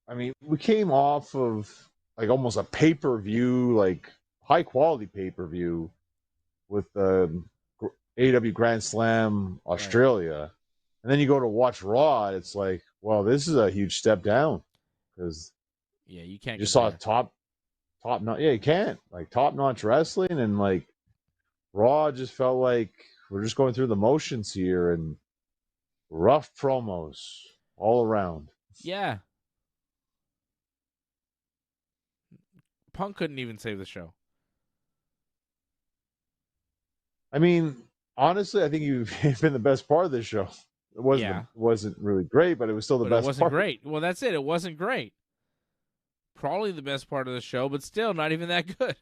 I mean, we came off of like almost a pay-per-view, like high quality pay-per-view with the AEW Grand Slam Australia. Right. And then you go to watch Raw, it's like, well, this is a huge step down because you can't. You saw top notch. Yeah, you can't like top notch wrestling, and like Raw just felt like we're just going through the motions here and rough promos all around. Yeah, Punk couldn't even save the show. I mean, honestly, I think you've been the best part of this show. It wasn't really great, but it was still the best part. It wasn't great. Well, that's it. It wasn't great. Probably the best part of the show, but still not even that good. It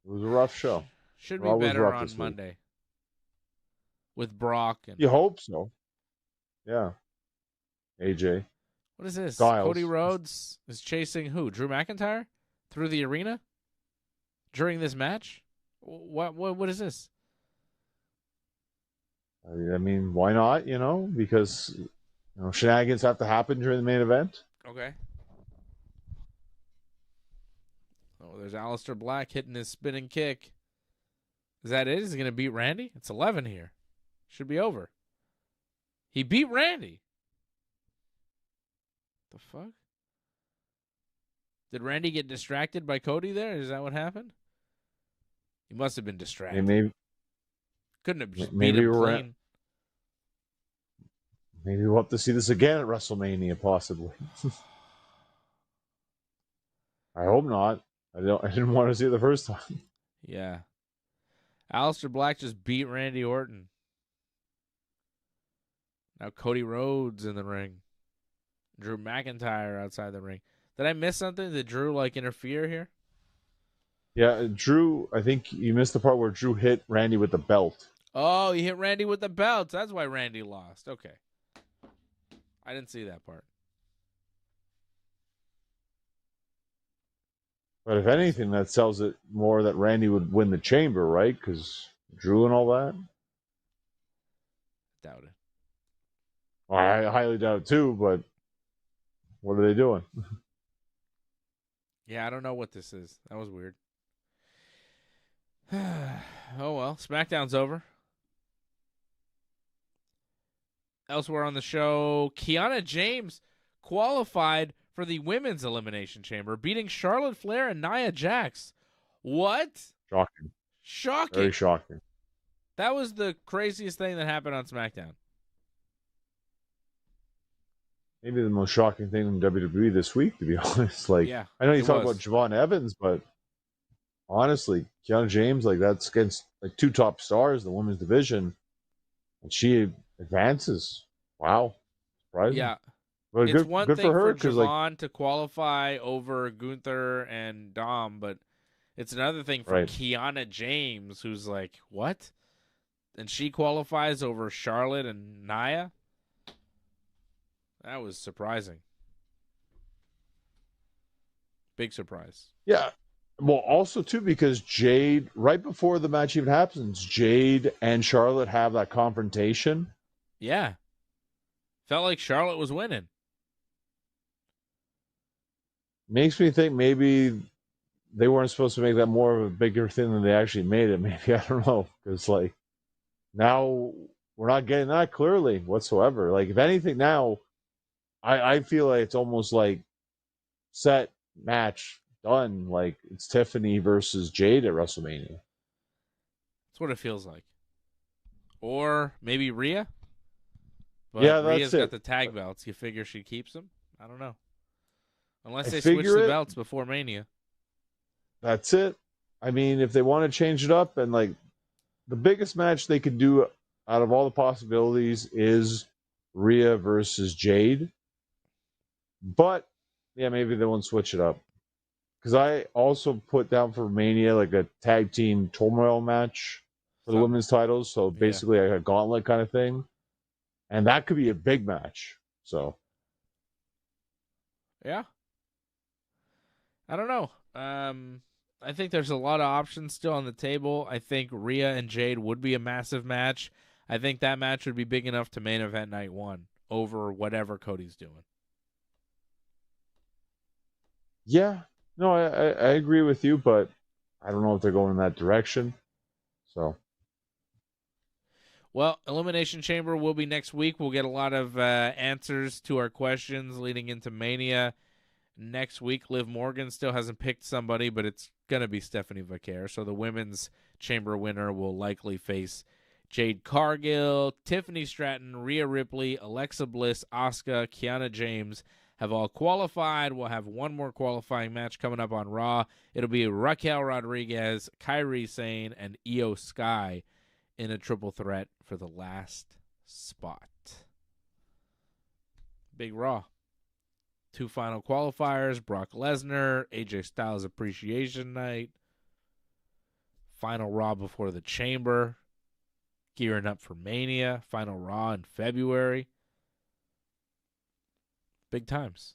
was a rough show. Should be better on Monday. With Brock. You hope so. Yeah. AJ. What is this? Styles. Cody Rhodes is chasing who? Drew McIntyre? Through the arena? During this match? What is this? I mean, why not? Because shenanigans have to happen during the main event. Okay. Oh, there's Aleister Black hitting his spinning kick. Is that it? Is he going to beat Randy? It's 11 here. Should be over. He beat Randy. The fuck? Did Randy get distracted by Cody there? Is that what happened? He must have been distracted. Maybe. Couldn't have just beat him clean. Maybe we'll have to see this again at WrestleMania, possibly. I hope not. I didn't want to see it the first time. Yeah. Aleister Black just beat Randy Orton. Now Cody Rhodes in the ring. Drew McIntyre outside the ring. Did I miss something? Did Drew interfere here? Yeah, Drew, I think you missed the part where Drew hit Randy with the belt. Oh, he hit Randy with the belt. That's why Randy lost. Okay. I didn't see that part. But if anything, that sells it more that Randy would win the chamber, right? Because Drew and all that. Doubt it. Well, I highly doubt it too, but what are they doing? Yeah, I don't know what this is. That was weird. Oh, well. SmackDown's over. Elsewhere on the show, Kiana James qualified for the Women's Elimination Chamber, beating Charlotte Flair and Nia Jax. What? Shocking. Shocking. Very shocking. That was the craziest thing that happened on SmackDown. Maybe the most shocking thing in WWE this week, to be honest. I know you talk about Javon Evans, but honestly, Kiana James, that's against two top stars in the women's division, and she advances. Wow. Surprising. Yeah. Well, it's one thing for Javon to qualify over Gunther and Dom, but it's another thing for Kiana James, who's what? And she qualifies over Charlotte and Nia? That was surprising. Big surprise. Yeah. Well, also, too, because Jade, right before the match even happens, Jade and Charlotte have that confrontation. Yeah. Felt like Charlotte was winning. makes me think maybe they weren't supposed to make that more of a bigger thing than they actually made it. Maybe, I don't know, because like now we're not getting that clearly whatsoever. Like if anything, now I feel like it's almost like set match done. Like it's Tiffany versus Jade at WrestleMania. That's what it feels like. Or maybe Rhea. Yeah, But that's Rhea's got it. the tag belts. You figure she keeps them? I don't know. Unless I they switch figure the it. belts before Mania. That's it. I mean, if they want to change it up, and like the biggest match they could do out of all the possibilities is Rhea versus Jade. But yeah, maybe they won't switch it up. Because I also put down for Mania like a tag team turmoil match for the women's titles. So Yeah. basically like a gauntlet kind of thing. And that could be a big match. So Yeah. I don't know. I think there's a lot of options still on the table. I think Rhea and Jade would be a massive match. I think that match would be big enough to main event night one over whatever Cody's doing. yeah, no, I agree with you, but I don't know if they're going in that direction. So Well, Elimination Chamber will be next week. We'll get a lot of answers to our questions leading into Mania next week. Liv Morgan still hasn't picked somebody, but it's going to be Stephanie Vaquer. So the women's chamber winner will likely face Jade Cargill, Tiffany Stratton, Rhea Ripley, Alexa Bliss, Asuka, Kiana James have all qualified. We'll have one more qualifying match coming up on Raw. It'll be Raquel Rodriguez, Kairi Sane, and Io Sky in a triple threat for the last spot. Big Raw. 2 final qualifiers, Brock Lesnar, AJ Styles Appreciation Night. Final Raw before the Chamber. Gearing up for Mania. Final Raw in February. Big times.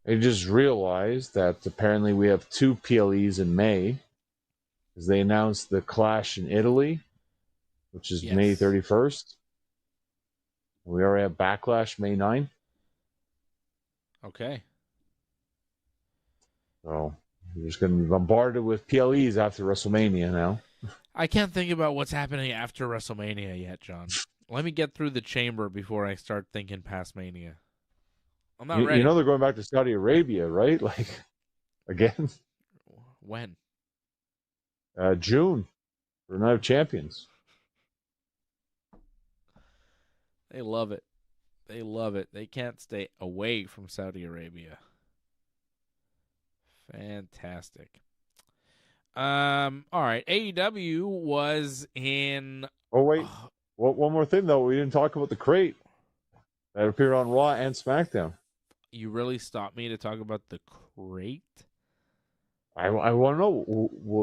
I just realized that apparently we have 2 PLEs in May. Because they announced the Clash in Italy, which is May 31st. We already have Backlash May 9th. Okay. So we're just going to be bombarded with PLEs after WrestleMania now. I can't think about what's happening after WrestleMania yet, John. Let me get through the Chamber before I start thinking past Mania. I'm not ready. You know they're going back to Saudi Arabia, right? Like, again? When? June for Night of Champions. They love it. They love it. They can't stay away from Saudi Arabia. Fantastic. All right. AEW was in. Oh wait, one more thing though. We didn't talk about the crate that appeared on Raw and SmackDown. You really stopped me to talk about the crate? I want to know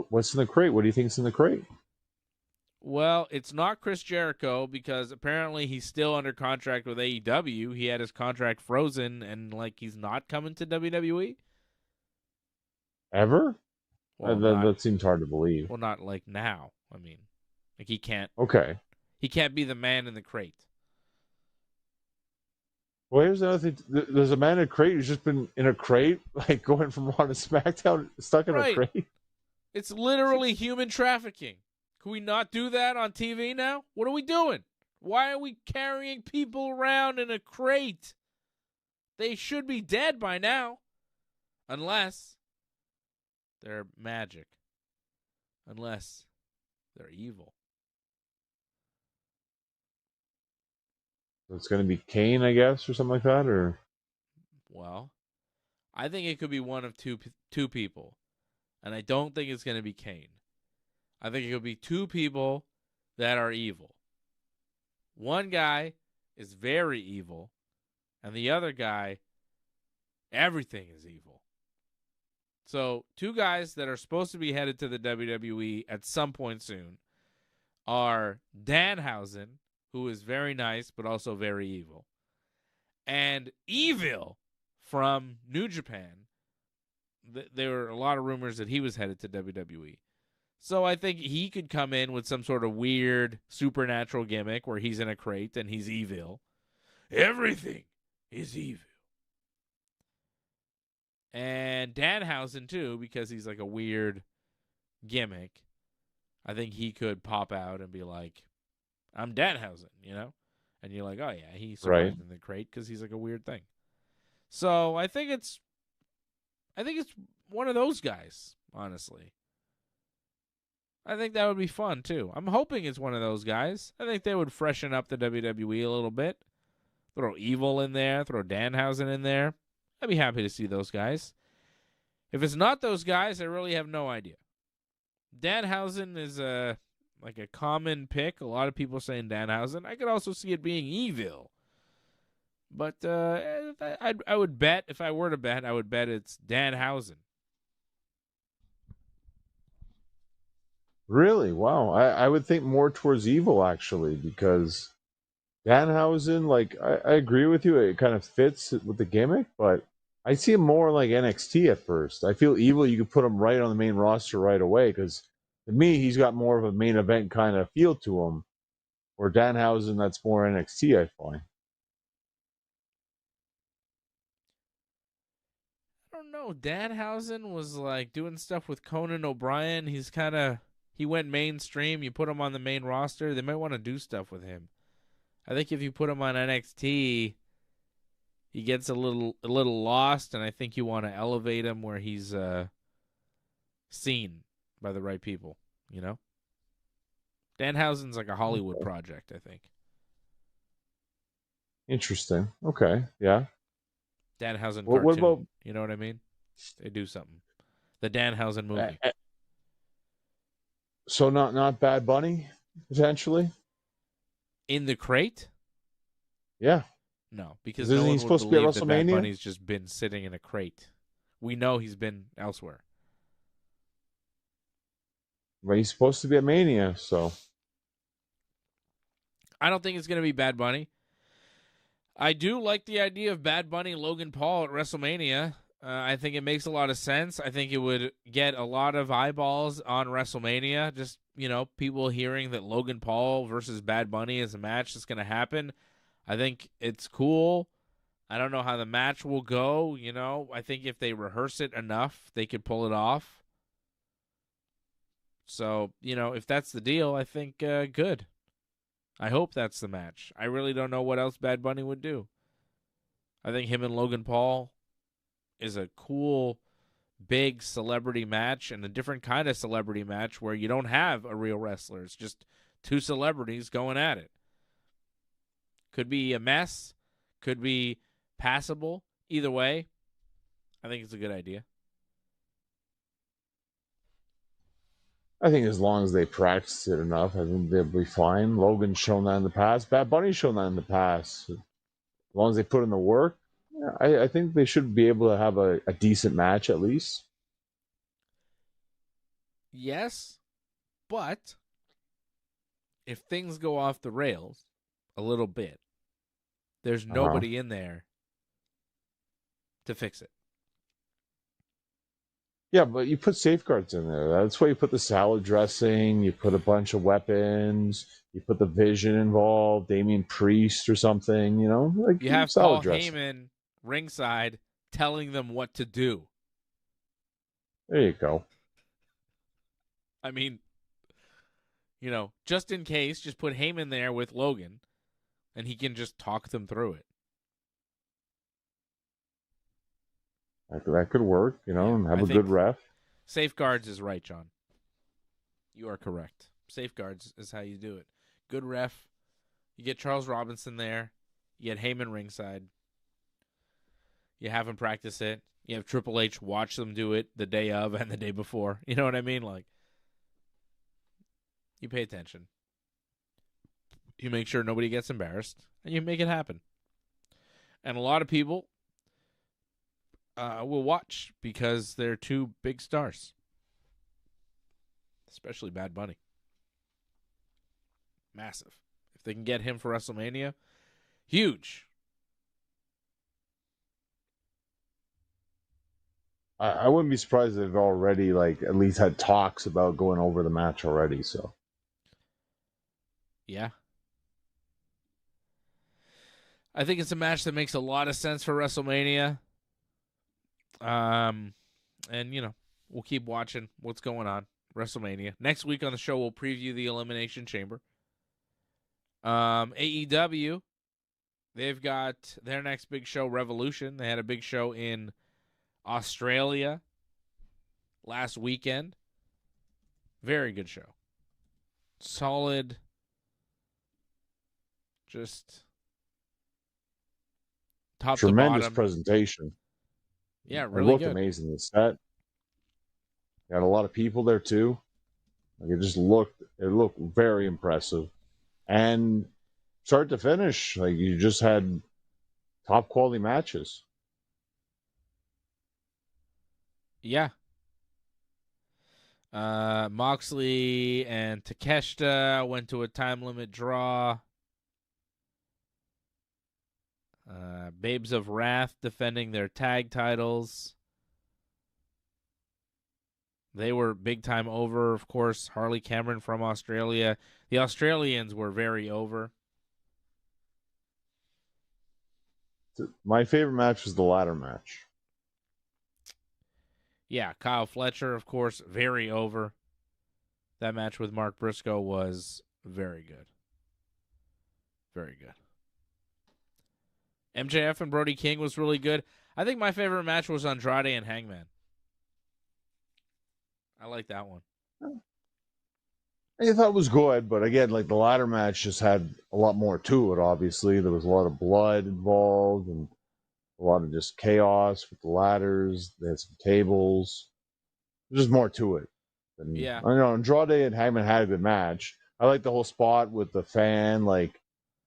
what's in the crate. What do you think's in the crate? Well, it's not Chris Jericho because apparently he's still under contract with AEW. He had his contract frozen and he's not coming to WWE. Ever? Well, that seems hard to believe. Well, not now. I mean, he can't. Okay. He can't be the man in the crate. Well, here's another thing. There's a man in a crate who's just been in a crate, going from Raw to SmackDown, stuck in a crate. It's literally human trafficking. Can we not do that on TV now? What are we doing? Why are we carrying people around in a crate? They should be dead by now. Unless they're magic. Unless they're evil. So it's going to be Kane, I guess, or something like that, or? Well, I think it could be one of two people. And I don't think it's going to be Kane. I think it could be 2 people that are evil. One guy is very evil, and the other guy, everything is evil. So 2 guys that are supposed to be headed to the WWE at some point soon are Danhausen, who is very nice but also very evil, and Evil from New Japan. There were a lot of rumors that he was headed to WWE. So I think he could come in with some sort of weird supernatural gimmick where he's in a crate and he's evil. Everything is evil. And Danhausen, too, because he's like a weird gimmick. I think he could pop out and be like, I'm Danhausen, you know? And you're like, oh, yeah, he survived Right. in the crate because he's like a weird thing. So I think it's one of those guys, honestly. I think that would be fun, too. I'm hoping it's one of those guys. I think they would freshen up the WWE a little bit. Throw Evil in there, throw Danhausen in there. I'd be happy to see those guys. If it's not those guys, I really have no idea. Danhausen is like a common pick. A lot of people saying Danhausen. I could also see it being Evil. But I would bet, if I were to bet, I would bet it's Danhausen. Really? Wow. I would think more towards Evil, actually, because Danhausen, like, I agree with you. It kind of fits with the gimmick, but I see him more like NXT at first. I feel Evil, you could put him right on the main roster right away, because to me, he's got more of a main event kind of feel to him. Or Danhausen, that's more NXT, I find. I don't know. Danhausen was like doing stuff with Conan O'Brien. He went mainstream. You put him on the main roster, they might want to do stuff with him. I think if you put him on NXT, he gets a little lost, and I think you want to elevate him where he's seen by the right people, you know? Danhausen's like a Hollywood project, I think. Interesting. Okay. Yeah. Danhausen What cartoon. about... You know what I mean? They do something. The Danhausen movie. So not Bad Bunny, potentially? In the crate? Yeah. No, because Isn't no he one would supposed to be at believe that Bad WrestleMania? Bunny's just been sitting in a crate. We know he's been elsewhere. But he's supposed to be at Mania, so... I don't think it's going to be Bad Bunny. I do like the idea of Bad Bunny Logan Paul at WrestleMania. I think it makes a lot of sense. I think it would get a lot of eyeballs on WrestleMania. Just, people hearing that Logan Paul versus Bad Bunny is a match that's going to happen. I think it's cool. I don't know how the match will go. I think if they rehearse it enough, they could pull it off. So, if that's the deal, I think good. I hope that's the match. I really don't know what else Bad Bunny would do. I think him and Logan Paul is a cool, big celebrity match, and a different kind of celebrity match where you don't have a real wrestler. It's just two celebrities going at it. Could be a mess. Could be passable. Either way, I think it's a good idea. I think as long as they practice it enough, I think they'll be fine. Logan's shown that in the past. Bad Bunny's shown that in the past. As long as they put in the work, I think they should be able to have a decent match at least. Yes, but if things go off the rails a little bit, there's nobody in there to fix it. Yeah, but you put safeguards in there. That's why you put the salad dressing, you put a bunch of weapons, you put the Vision involved, Damian Priest or something, like you have salad Paul dressing. Heyman ringside telling them what to do. There you go. I mean, just in case, just put Heyman there with Logan, and he can just talk them through it. That could work, and have a good ref. Safeguards is right, John. You are correct. Safeguards is how you do it. Good ref. You get Charles Robinson there. You get Heyman ringside. You have him practice it. You have Triple H watch them do it the day of and the day before. You know what I mean? Like, you pay attention. You make sure nobody gets embarrassed, and you make it happen. And a lot of people will watch because they're two big stars, especially Bad Bunny. Massive. If they can get him for WrestleMania, huge. I wouldn't be surprised if they've already at least had talks about going over the match already. So, yeah, I think it's a match that makes a lot of sense for WrestleMania. And, you know, we'll keep watching what's going on. WrestleMania. Next week on the show, we'll preview the Elimination Chamber. AEW, they've got their next big show, Revolution. They had a big show in Australia last weekend. Very good show. Solid. Just top tremendous to bottom. presentation. Yeah, It really looked good. amazing. The set. Got a lot of people there too. Like it looked very impressive. And start to finish, like you just had top quality matches. Yeah. Moxley and Takeshita went to a time limit draw. Babes of Wrath defending their tag titles. They were big time over, of course. Harley Cameron from Australia. The Australians were very over. My favorite match was the ladder match. Yeah, Kyle Fletcher, of course, very over. That match with Mark Briscoe was very good. Very good. MJF and Brody King was really good. I think my favorite match was Andrade and Hangman. I like that one. I thought it was good, but again, like the ladder match just had a lot more to it, obviously. There was a lot of blood involved and a lot of just chaos with the ladders. They had some tables. There's just more to it. And, Yeah. I know Andrade and Hangman had a good match. I like the whole spot with the fan, like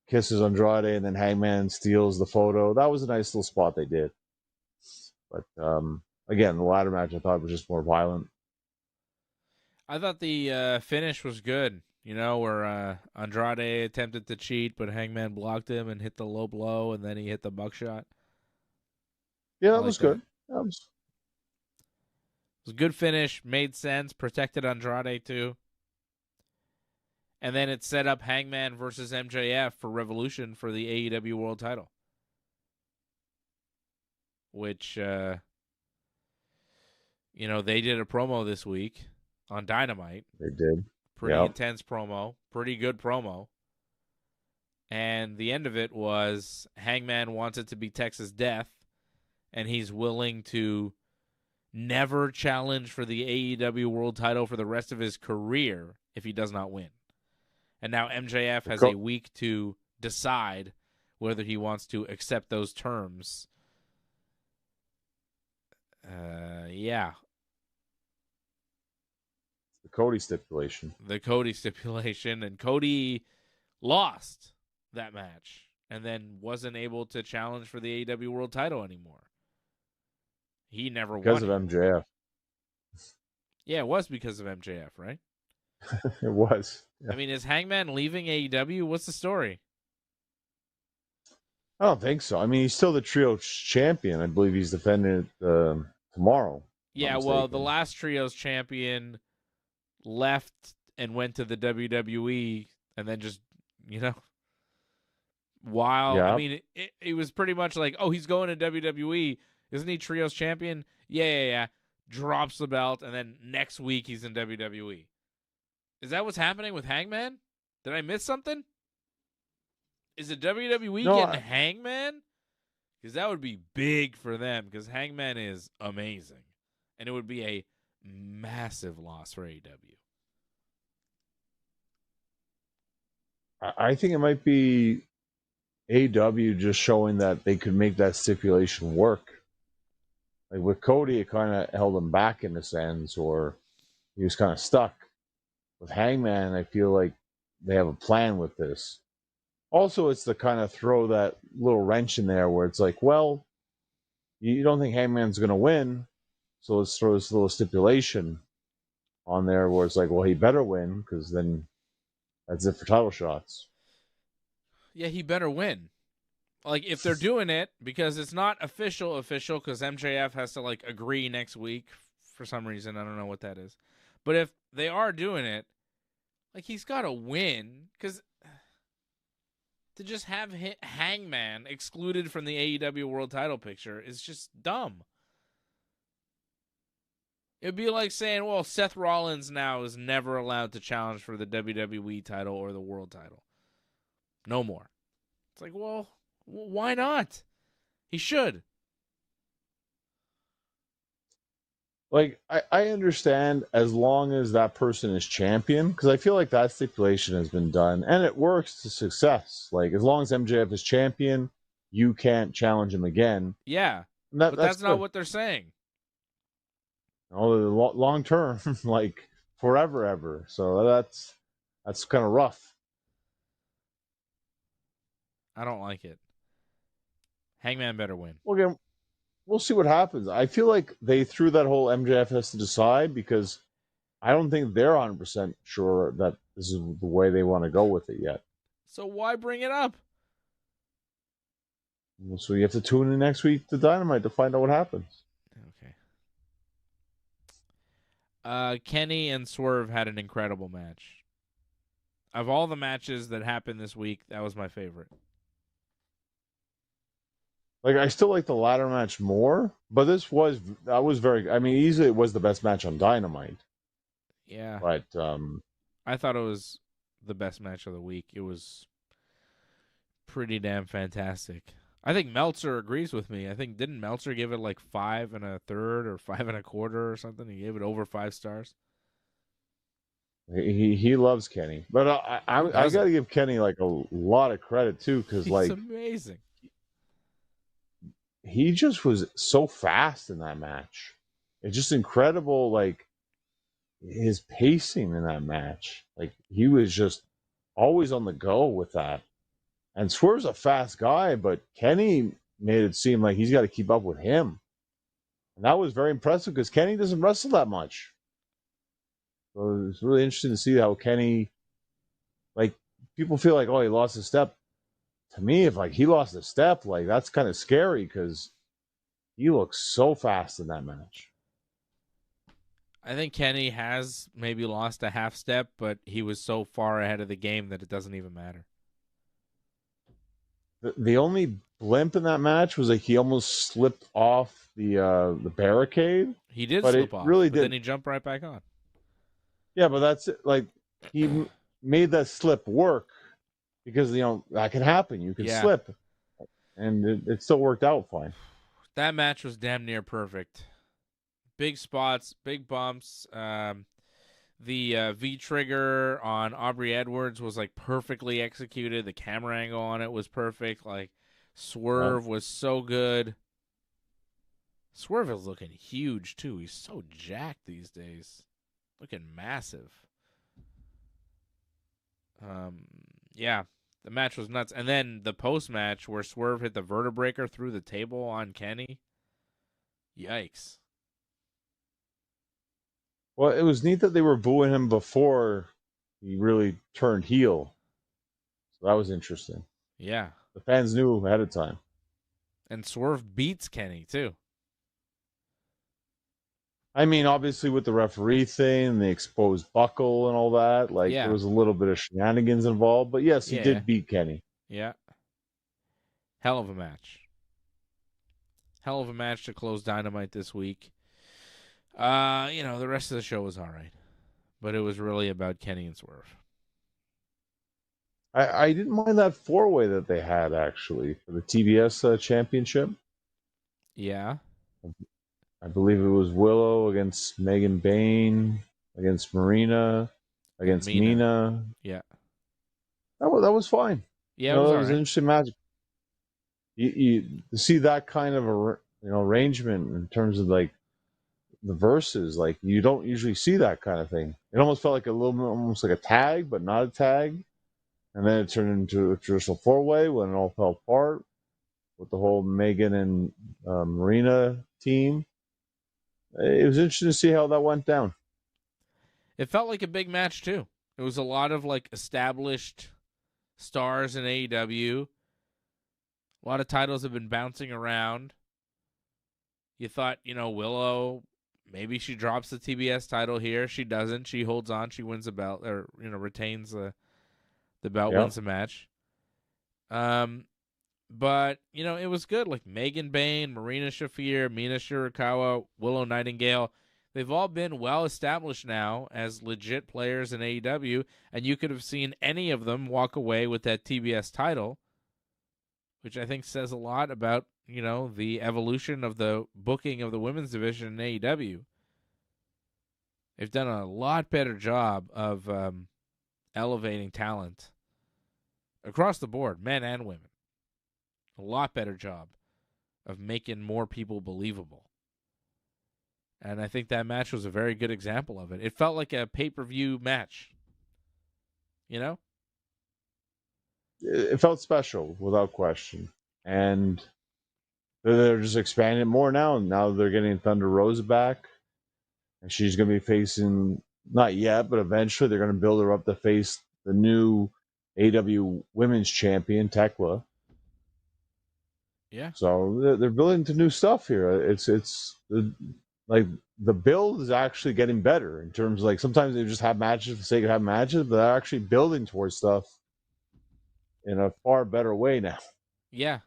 kisses Andrade and then Hangman steals the photo. That was a nice little spot they did. But again, the ladder match I thought was just more violent. I thought the finish was good. You know, where Andrade attempted to cheat, but Hangman blocked him and hit the low blow, and then he hit the buckshot. Yeah, that was good. It was a good finish. Made sense. Protected Andrade, too. And then it set up Hangman versus MJF for Revolution for the AEW World title. Which, you know, they did a promo this week on Dynamite. They did. Pretty intense promo. Pretty good promo. And the end of it was Hangman wants it to be Texas Death, and he's willing to never challenge for the AEW World title for the rest of his career if he does not win. And now MJF has a week to decide whether he wants to accept those terms. Yeah. The Cody stipulation. The Cody stipulation. And Cody lost that match and then wasn't able to challenge for the AEW World title anymore. He never won. Because of MJF. Yeah, it was because of MJF, right? It was. Yeah. I mean, is Hangman leaving AEW? What's the story? I don't think so. I mean, he's still the trio champion. I believe he's defending it tomorrow. Yeah, well, the last trios champion left and went to the WWE, and then just, you know, I mean, it was pretty much like, oh, he's going to WWE. Isn't he trios champion? Yeah. Drops the belt, and then next week he's in WWE. Is that what's happening with Hangman? Did I miss something? Is it WWE getting Hangman? Because that would be big for them, because Hangman is amazing. And it would be a massive loss for AEW. I think it might be AEW just showing that they could make that stipulation work. Like with Cody, it kind of held him back in a sense, or he was kind of stuck. With Hangman, I feel like they have a plan with this. Also, it's to kind of throw that little wrench in there where it's like, well, you don't think Hangman's going to win, so let's throw this little stipulation on there where it's like, well, he better win, because then that's it for title shots. Yeah, he better win. Like, if they're doing it, because it's not official, because MJF has to, like, agree next week for some reason. I don't know what that is. But if they are doing it, like, he's got to win, because to just have Hangman excluded from the AEW World title picture is just dumb. It'd be like saying, well, Seth Rollins now is never allowed to challenge for the WWE title or the world title. No more. It's like, well, why not? He should. Like, I understand as long as that person is champion, because I feel like that stipulation has been done, and it works to success. Like, as long as MJF is champion, you can't challenge him again. Yeah, But that's not what they're saying. Long term, like forever, ever. So that's kind of rough. I don't like it. Hangman better win. Well, again, we'll see what happens. I feel like they threw that whole MJF has to decide because I don't think they're 100% sure that this is the way they want to go with it yet. So why bring it up? So you have to tune in next week to Dynamite to find out what happens. Okay. Kenny and Swerve had an incredible match. Of all the matches that happened this week, that was my favorite. Like, I still like the ladder match more, but that was very. I mean, easily it was the best match on Dynamite. Yeah, but I thought it was the best match of the week. It was pretty damn fantastic. I think Meltzer agrees with me. I think didn't Meltzer give it like 5 1/3 or 5 1/4 or something? He gave it over 5 stars. He loves Kenny, but I got to give Kenny like a lot of credit too, because like amazing. He just was so fast in that match. It's just incredible, like his pacing in that match. Like he was just always on the go with that. And Swerve's a fast guy, but Kenny made it seem like he's got to keep up with him. And that was very impressive because Kenny doesn't wrestle that much. So it's really interesting to see how Kenny, like, people feel like, oh, he lost a step. To me, if like he lost a step, like that's kind of scary because he looks so fast in that match. I think Kenny has maybe lost a half step, but he was so far ahead of the game that it doesn't even matter. The only blimp in that match was like he almost slipped off the barricade. He did slip off, really but then he jumped right back on. Yeah, but that's it. Like he made that slip work because that can happen. You can slip, and it still worked out fine. That match was damn near perfect. Big spots, big bumps. The V-trigger on Aubrey Edwards was like perfectly executed. The camera angle on it was perfect. Like Swerve was so good. Swerve is looking huge too. He's so jacked these days. Looking massive. Yeah, the match was nuts. And then the post-match where Swerve hit the vertebreaker through the table on Kenny. Yikes. Well, it was neat that they were booing him before he really turned heel. So that was interesting. Yeah. The fans knew ahead of time. And Swerve beats Kenny, too. I mean, obviously with the referee thing and the exposed buckle and all that, there was a little bit of shenanigans involved. But yes, he did beat Kenny. Yeah. Hell of a match. Hell of a match to close Dynamite this week. The rest of the show was all right. But it was really about Kenny and Swerve. I didn't mind that 4-way that they had, actually, for the TBS championship. Yeah. I believe it was Willow against Megan Bain, against Marina, against Mina. Yeah. That was fine. Yeah, that was an interesting match. You see that kind of arrangement in terms of like the verses, like you don't usually see that kind of thing. It almost felt like almost like a tag, but not a tag. And then it turned into a traditional 4-way when it all fell apart with the whole Megan and Marina team. It was interesting to see how that went down. It felt like a big match, too. It was a lot of, like, established stars in AEW. A lot of titles have been bouncing around. You thought, Willow, maybe she drops the TBS title here. She doesn't. She holds on. She wins the belt, or, retains the belt, wins the match. But, it was good. Like Megan Bain, Marina Shafir, Mina Shirakawa, Willow Nightingale. They've all been well established now as legit players in AEW, and you could have seen any of them walk away with that TBS title, which I think says a lot about, the evolution of the booking of the women's division in AEW. They've done a lot better job of elevating talent across the board, men and women. A lot better job of making more people believable. And I think that match was a very good example of it. It felt like a pay-per-view match. It felt special, without question. And they're just expanding it more now. Now they're getting Thunder Rosa back. And she's going to be facing, not yet, but eventually they're going to build her up to face the new AEW Women's Champion, Tekla. Yeah. So they're building to new stuff here. It's like the build is actually getting better in terms of, like, sometimes they just have matches for the sake of having matches, but they're actually building towards stuff in a far better way now. Yeah.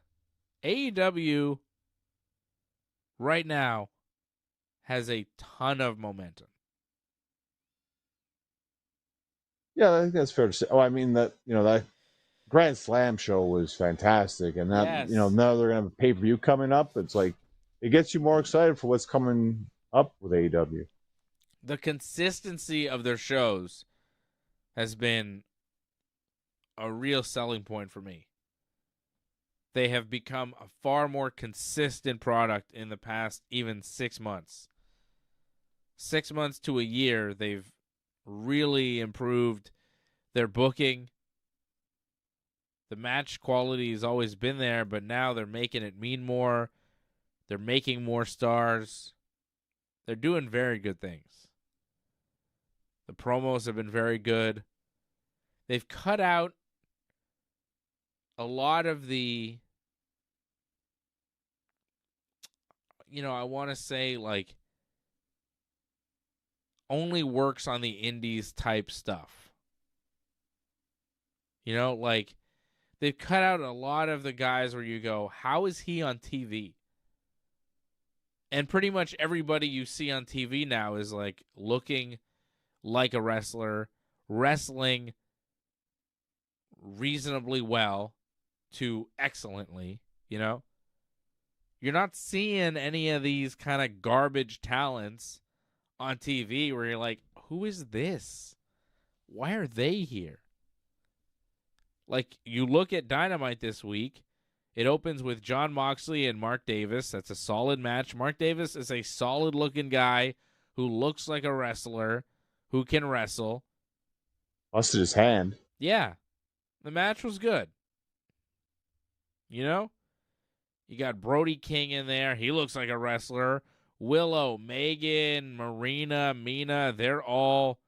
AEW right now has a ton of momentum. Yeah, I think that's fair to say. Oh, I mean that Grand Slam show was fantastic, and that Yes. now they're gonna have a pay-per-view coming up. It's like it gets you more excited for what's coming up with AEW. The consistency of their shows has been a real selling point for me. They have become a far more consistent product in the past even 6 months. 6 months to a year, they've really improved their booking. The match quality has always been there, but now they're making it mean more. They're making more stars. They're doing very good things. The promos have been very good. They've cut out a lot of the, I want to say, like, only works on the indies type stuff. Like, they've cut out a lot of the guys where you go, how is he on TV? And pretty much everybody you see on TV now is, like, looking like a wrestler, wrestling reasonably well to excellently, You're not seeing any of these kind of garbage talents on TV where you're like, who is this? Why are they here? Like, you look at Dynamite this week, it opens with Jon Moxley and Mark Davis. That's a solid match. Mark Davis is a solid-looking guy who looks like a wrestler, who can wrestle. Busted his hand. Yeah. The match was good. You got Brody King in there. He looks like a wrestler. Willow, Megan, Marina, Mina, they're all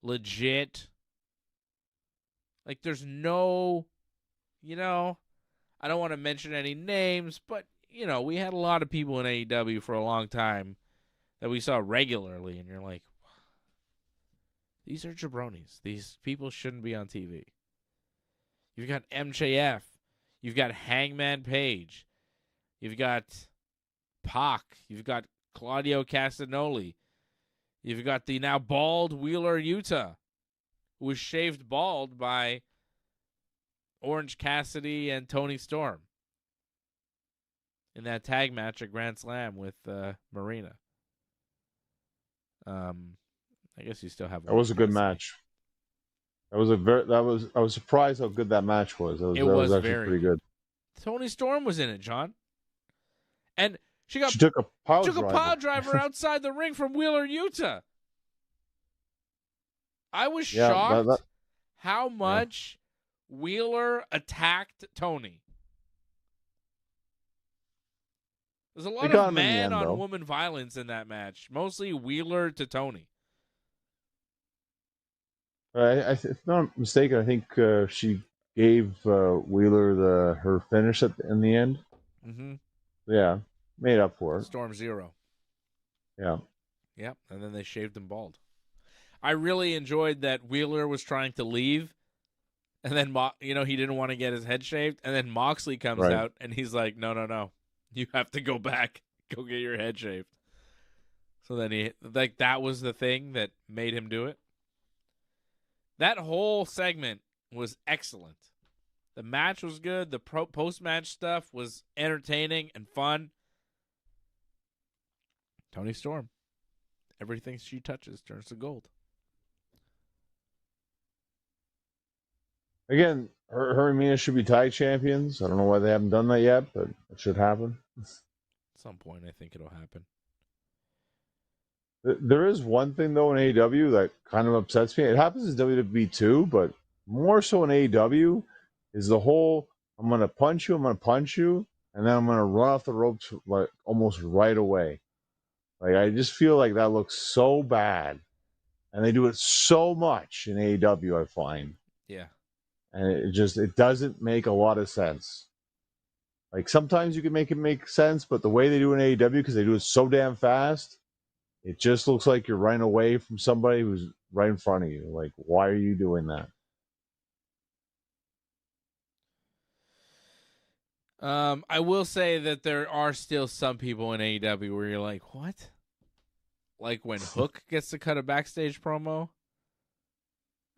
legit. Like, there's no, I don't want to mention any names, but, we had a lot of people in AEW for a long time that we saw regularly, and you're like, these are jabronis. These people shouldn't be on TV. You've got MJF. You've got Hangman Page. You've got Pac. You've got Claudio Castagnoli. You've got the now bald Wheeler Yuta, who was shaved bald by Orange Cassidy and Tony Storm in that tag match at Grand Slam with Marina. I guess you still have. That was a good match. I was surprised how good that match was. It was actually pretty good. Tony Storm was in it, John. And she took a pile driver outside the ring from Wheeler Yuta. I was shocked how much Wheeler attacked Tony. There's a lot of man-on-woman violence in that match, mostly Wheeler to Tony. If I'm not mistaken, I think she gave Wheeler her finish in the end. Mm-hmm. Yeah, made up for it. Storm Zero. Yeah. Yep, and then they shaved him bald. I really enjoyed that Wheeler was trying to leave, and then he didn't want to get his head shaved, and then Moxley comes out, and he's like, no, you have to go back. Go get your head shaved. So then that was the thing that made him do it. That whole segment was excellent. The match was good. The post-match stuff was entertaining and fun. Toni Storm. Everything she touches turns to gold. Again, her and Mina should be tag champions. I don't know why they haven't done that yet, but it should happen. At some point, I think it'll happen. There is one thing, though, in AEW that kind of upsets me. It happens in WWE, too, but more so in AEW is the whole, I'm going to punch you, and then I'm going to run off the ropes like almost right away. Like, I just feel like that looks so bad. And they do it so much in AEW, I find. Yeah. And it doesn't make a lot of sense. Like, sometimes you can make it make sense, but the way they do it in AEW, because they do it so damn fast, it just looks like you're running away from somebody who's right in front of you. Like, why are you doing that? I will say that there are still some people in AEW where you're like, what? Like when Hook gets to cut a backstage promo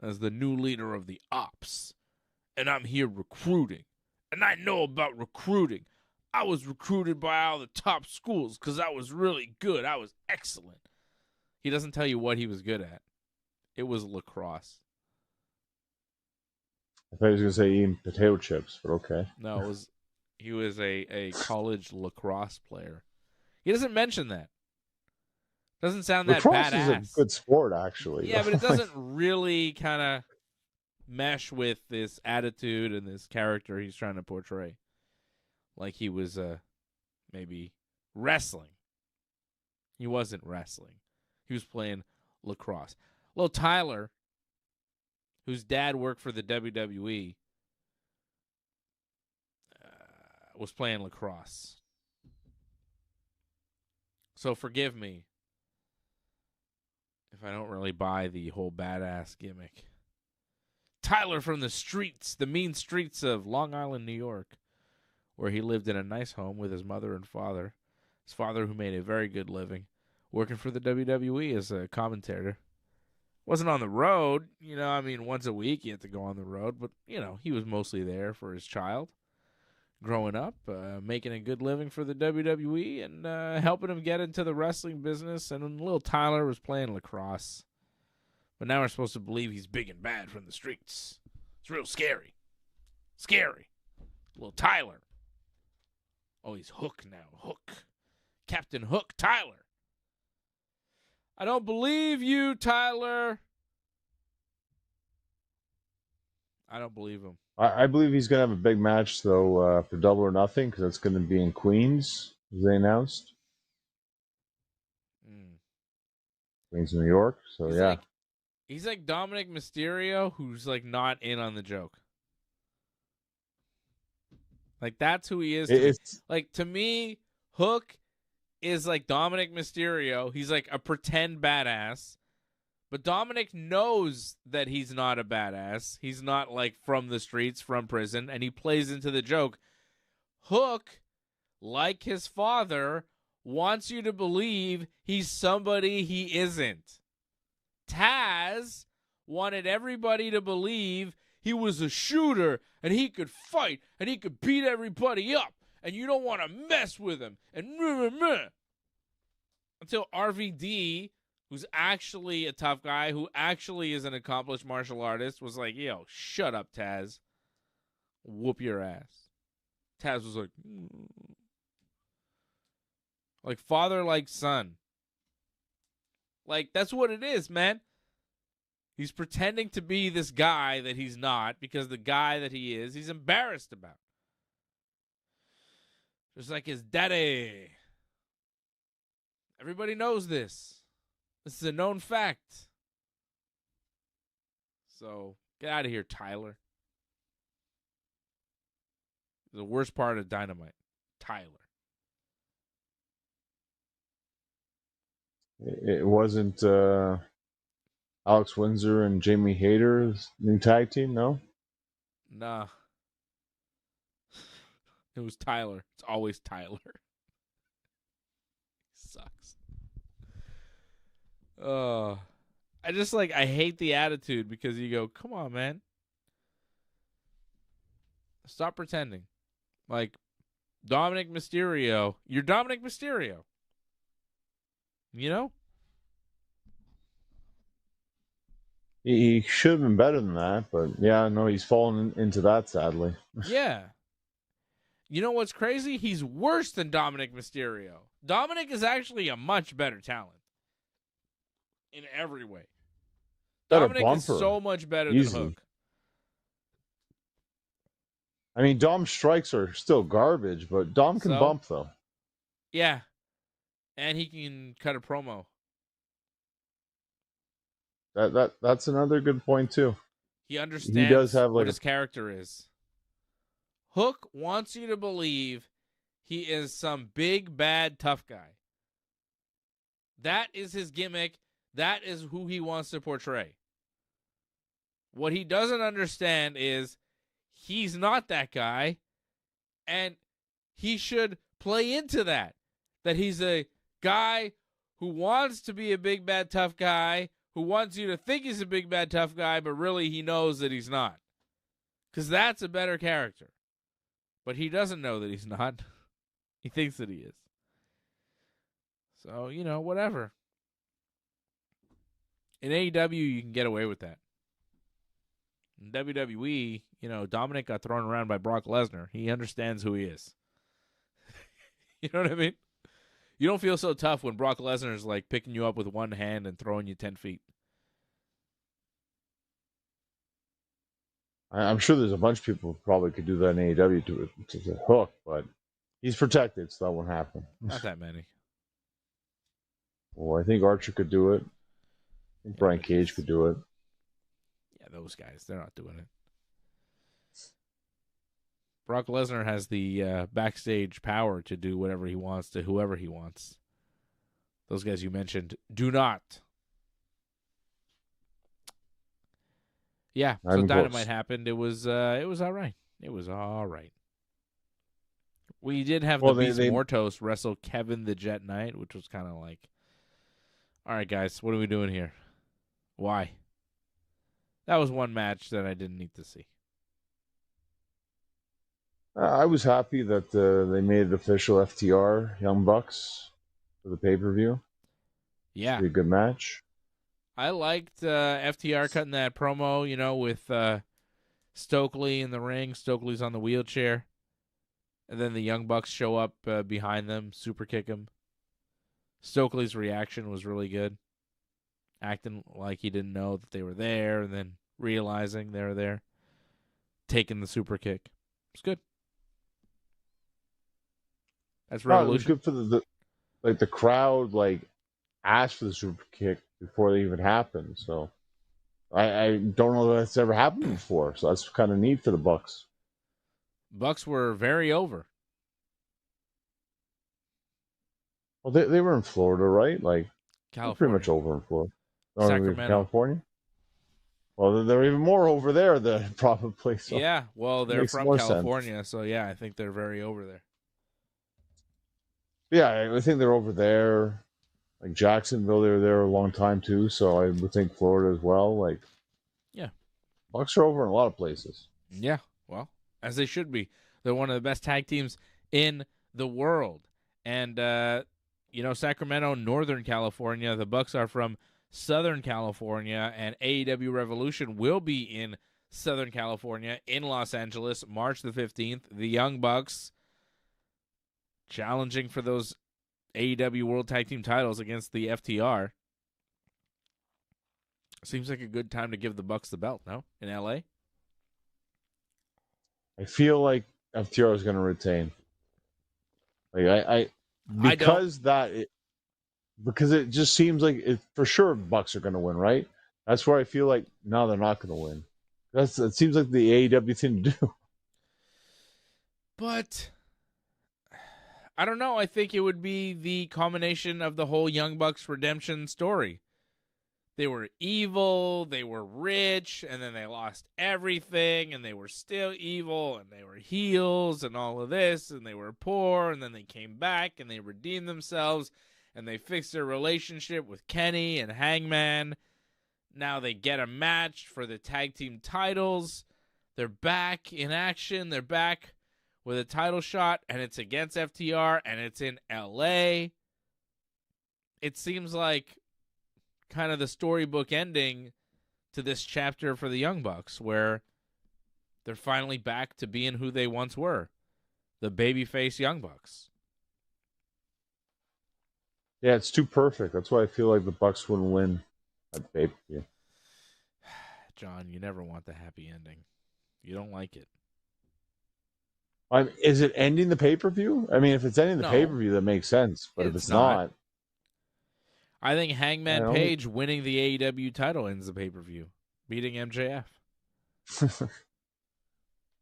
as the new leader of the Ops. And I'm here recruiting. And I know about recruiting. I was recruited by all the top schools because I was really good. I was excellent. He doesn't tell you what he was good at. It was lacrosse. I thought he was going to say eating potato chips, but okay. No, he was a college lacrosse player. He doesn't mention that. Doesn't sound that lacrosse badass. Lacrosse is a good sport, actually. Yeah, but it doesn't really kind of mesh with this attitude and this character he's trying to portray. Like he was maybe wrestling. He wasn't wrestling. He was playing lacrosse. Little Tyler, whose dad worked for the WWE, was playing lacrosse. So forgive me if I don't really buy the whole badass gimmick. Tyler from the streets, the mean streets of Long Island, New York, where he lived in a nice home with his mother and father. His father, who made a very good living, working for the WWE as a commentator. Wasn't on the road, once a week he had to go on the road, but, he was mostly there for his child. Growing up, making a good living for the WWE and helping him get into the wrestling business. And little Tyler was playing lacrosse. But now we're supposed to believe he's big and bad from the streets. It's real scary. Scary. Little Tyler. Oh, he's Hook now. Hook. Captain Hook Tyler. I don't believe you, Tyler. I don't believe him. I believe he's going to have a big match, though, for Double or Nothing, because it's going to be in Queens, as they announced. Queens, New York. So, yeah. He's like Dominic Mysterio, who's, not in on the joke. That's who he is. To me, Hook is like Dominic Mysterio. He's like a pretend badass. But Dominic knows that he's not a badass. He's not from the streets, from prison, and he plays into the joke. Hook, like his father, wants you to believe he's somebody he isn't. Taz wanted everybody to believe he was a shooter and he could fight and he could beat everybody up and you don't want to mess with him. And until RVD, who's actually a tough guy, who actually is an accomplished martial artist, was like, yo, shut up, Taz. Whoop your ass. Taz was like father, like son. That's what it is, man. He's pretending to be this guy that he's not because the guy that he is, he's embarrassed about. Just like his daddy. Everybody knows this. This is a known fact. So, get out of here, Tyler. The worst part of Dynamite. Tyler. It wasn't Alex Windsor and Jamie Hayter's new tag team, no? Nah. It was Tyler. It's always Tyler. Sucks. I just I hate the attitude because you go, come on, man. Stop pretending. Like, Dominic Mysterio, you're Dominic Mysterio. You know? He should have been better than that, but yeah, no, he's fallen into that, sadly. Yeah. You know what's crazy? He's worse than Dominic Mysterio. Dominic is actually a much better talent. In every way. Dominic is so much better than Hook. I mean, Dom's strikes are still garbage, but Dom can bump, though. Yeah. And he can cut a promo. That's another good point, too. He understands he does have, what his character is. Hook wants you to believe he is some big, bad, tough guy. That is his gimmick. That is who he wants to portray. What he doesn't understand is he's not that guy, and he should play into that. That he's a guy who wants to be a big, bad, tough guy, who wants you to think he's a big, bad, tough guy, but really he knows that he's not. Because that's a better character. But he doesn't know that he's not. He thinks that he is. So, whatever. In AEW, you can get away with that. In WWE, Dominic got thrown around by Brock Lesnar. He understands who he is. You know what I mean? You don't feel so tough when Brock Lesnar is picking you up with one hand and throwing you 10 feet. I'm sure there's a bunch of people who probably could do that in AEW to Hook, but he's protected, so that won't happen. Not that many. Well, I think Archer could do it. I think Brian Cage could do it. Yeah, those guys, they're not doing it. Brock Lesnar has the backstage power to do whatever he wants to whoever he wants. Those guys you mentioned do not. Yeah, so Dynamite happened. It was all right. It was all right. We did have the Beast Mortos wrestle Kevin the Jet Knight, which was kind of all right, guys, what are we doing here? Why? That was one match that I didn't need to see. I was happy that they made it official FTR Young Bucks for the pay-per-view. Yeah. Pretty good match. I liked FTR cutting that promo, with Stokely in the ring. Stokely's on the wheelchair. And then the Young Bucks show up behind them, super kick him. Stokely's reaction was really good. Acting like he didn't know that they were there, and then realizing they were there. Taking the super kick. It's good. That's Revolution. It was good for the crowd, asked for the super kick before they even happened. So I don't know that that's ever happened before. So that's kind of neat for the Bucks. Bucks were very over. Well, they were in Florida, right? California. Pretty much over in Florida. Sacramento. California? Well, they're even more over there than probably. So yeah, well, they're from California, sense. So yeah, I think they're very over there. Yeah, I think they're over there. Jacksonville, they were there a long time too, so I would think Florida as well. Yeah. Bucks are over in a lot of places. Yeah, well, as they should be. They're one of the best tag teams in the world. And, Sacramento, Northern California. The Bucks are from Southern California, and AEW Revolution will be in Southern California, in Los Angeles, March the 15th. The Young Bucks challenging for those AEW World Tag Team titles against the FTR. Seems like a good time to give the Bucks the belt, no? In LA? I feel like FTR is going to retain. Because it just seems like it for sure Bucks are going to win, right? That's where I feel like no, they're not going to win. It seems like the AEW thing to do. But I don't know. I think it would be the combination of the whole Young Bucks redemption story. They were evil, they were rich, and then they lost everything, and they were still evil, and they were heels, and all of this, and they were poor, and then they came back, and they redeemed themselves, and they fixed their relationship with Kenny and Hangman. Now they get a match for the tag team titles. They're back in action. They're back with a title shot, and it's against FTR, and it's in LA. It seems like kind of the storybook ending to this chapter for the Young Bucks, where they're finally back to being who they once were, the babyface Young Bucks. Yeah, it's too perfect. That's why I feel like the Bucks wouldn't win at pay-per-view. John, you never want the happy ending. You don't like it. Is it ending the pay-per-view? I mean, if it's ending the No. pay-per-view, that makes sense. But if it's not, I think Hangman Page winning the AEW title ends the pay-per-view, beating MJF.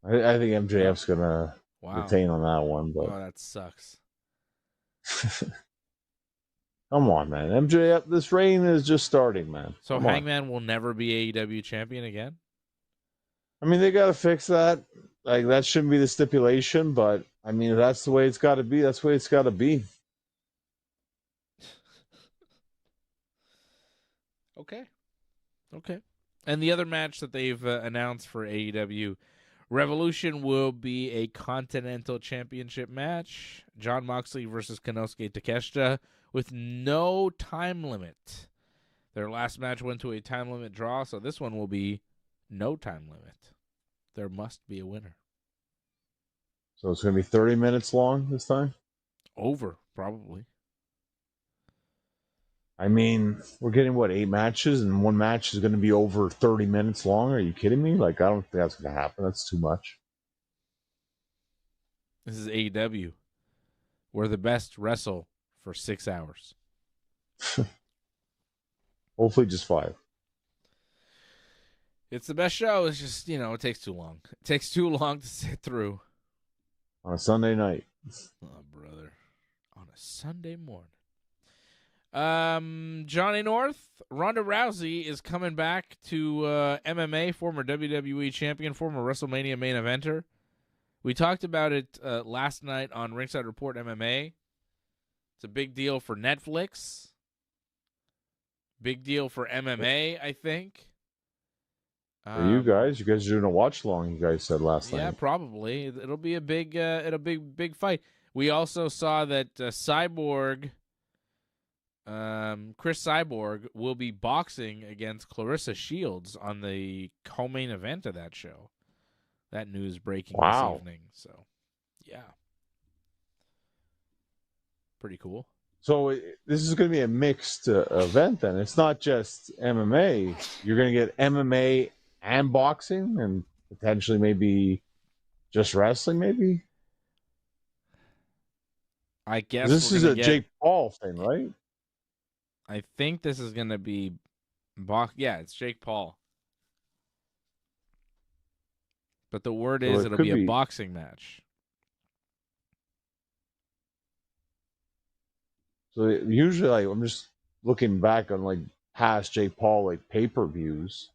I think MJF's going to retain on that one. But that sucks. Come on, man. MJF, this reign is just starting, man. So Hangman will never be AEW champion again? I mean, they got to fix that. Like, that shouldn't be the stipulation, but, I mean, if that's the way it's got to be, that's the way it's got to be. Okay. And the other match that they've announced for AEW Revolution will be a Continental Championship match. Jon Moxley versus Konosuke Takeshita with no time limit. Their last match went to a time limit draw, so this one will be no time limit. There must be a winner. So it's going to be 30 minutes long this time? Over, probably. I mean, we're getting, 8 matches, and one match is going to be over 30 minutes long? Are you kidding me? Like, I don't think that's going to happen. That's too much. This is AEW, where the best wrestle for 6 hours. Hopefully just 5. It's the best show. It's just, it takes too long. It takes too long to sit through. On a Sunday night. Oh, brother. On a Sunday morning. Johnny North, Ronda Rousey is coming back to MMA, former WWE champion, former WrestleMania main eventer. We talked about it last night on Ringside Report MMA. It's a big deal for Netflix. Big deal for MMA, I think. For you guys are doing a watch long, you guys said last night. Yeah, probably. It'll be a big big fight. We also saw that Cyborg Chris Cyborg will be boxing against Clarissa Shields on the co-main event of that show. That news breaking this evening. So, yeah. Pretty cool. So this is going to be a mixed event then. It's not just MMA. You're going to get MMA and boxing and potentially maybe just wrestling maybe? I guess this is a Jake Paul thing, right? I think this is going to be yeah, it's Jake Paul. But the word is it'll be a boxing match. So usually, I'm just looking back on past Jake Paul pay-per-views.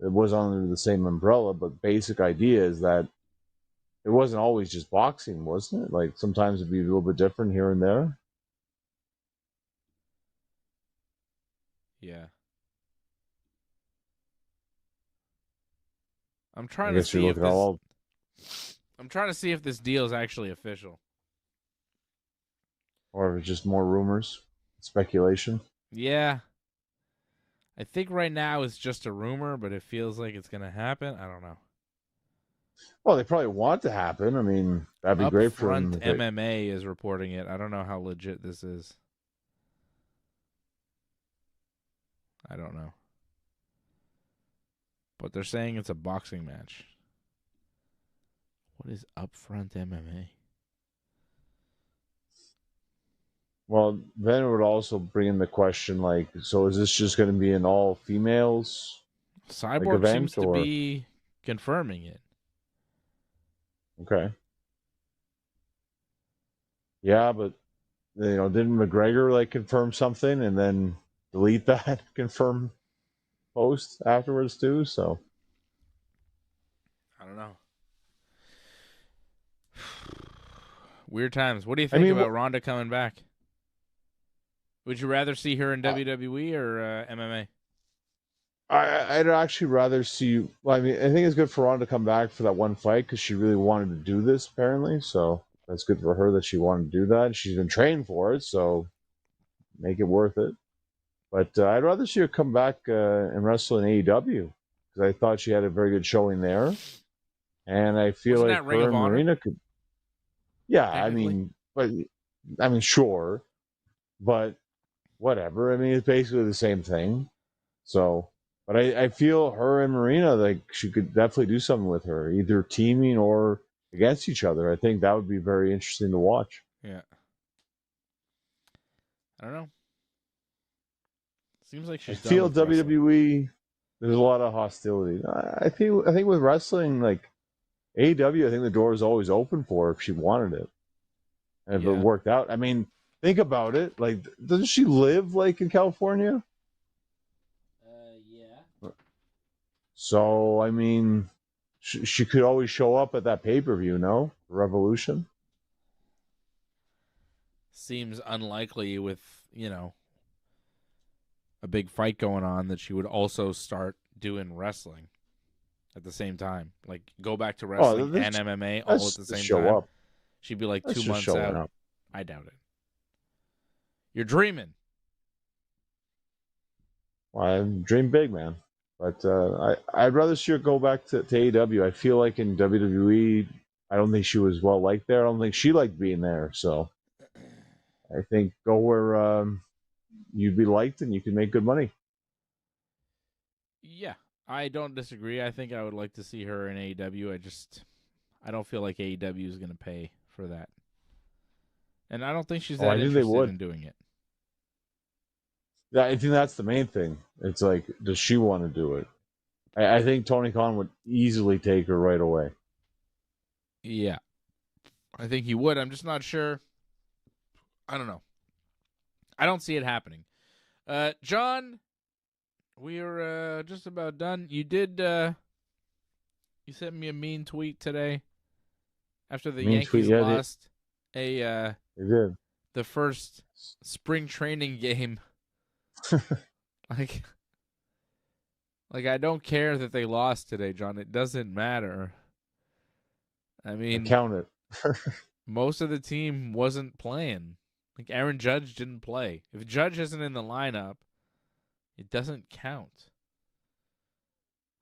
It was under the same umbrella, but basic idea is that it wasn't always just boxing, wasn't it? Sometimes it'd be a little bit different here and there. Yeah. I'm trying to see if I'm trying to see if this deal is actually official. Or if it's just more rumors, speculation. Yeah. I think right now it's just a rumor, but it feels like it's going to happen. I don't know. Well, they probably want it to happen. I mean, that'd be great for them. MMA is reporting it. I don't know how legit this is. I don't know. But they're saying it's a boxing match. What is Upfront MMA? Well, then it would also bring in the question, so is this just going to be an all-females Cyborg event, seems to be confirming it. Okay. Yeah, but, didn't McGregor, confirm something and then delete that confirm post afterwards, too? So. I don't know. Weird times. What do you think about Ronda coming back? Would you rather see her in WWE or MMA? I'd actually rather see. Well, I mean, I think it's good for Ronda to come back for that one fight because she really wanted to do this, apparently. So that's good for her that she wanted to do that. She's been training for it, so make it worth it. But I'd rather see her come back and wrestle in AEW because I thought she had a very good showing there, and I feel Wasn't like that Ring her of and Honor? Marina could. Yeah, Technically? I mean, sure, but whatever. I mean, it's basically the same thing. So, but I feel her and Marina, like, she could definitely do something with her, either teaming or against each other. I think that would be very interesting to watch. Yeah. I don't know. Seems like I she's done feel with wrestling. WWE. There's a lot of hostility. I think with wrestling, like AEW, I think the door is always open for her if she wanted it, and if it Yeah. worked out. I mean, think about it. Like, doesn't she live like in California? Yeah. So I mean, she could always show up at that pay-per-view. No, Revolution. Seems unlikely with, a big fight going on that she would also start doing wrestling at the same time. Like, go back to wrestling and MMA all at the same show time. up. She'd be like That's 2 just months showing out. up. I doubt it. You're dreaming. Well, I dream big, man. But I'd rather see her go back to AEW. I feel like in WWE, I don't think she was well liked there. I don't think she liked being there. So I think go where you'd be liked and you can make good money. Yeah, I don't disagree. I think I would like to see her in AEW. I don't feel like AEW is going to pay for that. And I don't think she's that interested in doing it. Yeah, I think that's the main thing. It's like, does she want to do it? I think Tony Khan would easily take her right away. Yeah, I think he would. I'm just not sure. I don't know. I don't see it happening. John, we're just about done. You sent me a mean tweet today after the Yankees lost they did. the first spring training game. Like I don't care that they lost today, John. It doesn't matter. I mean, count it. Most of the team wasn't playing. Like Aaron Judge didn't play. If Judge isn't in the lineup, it doesn't count.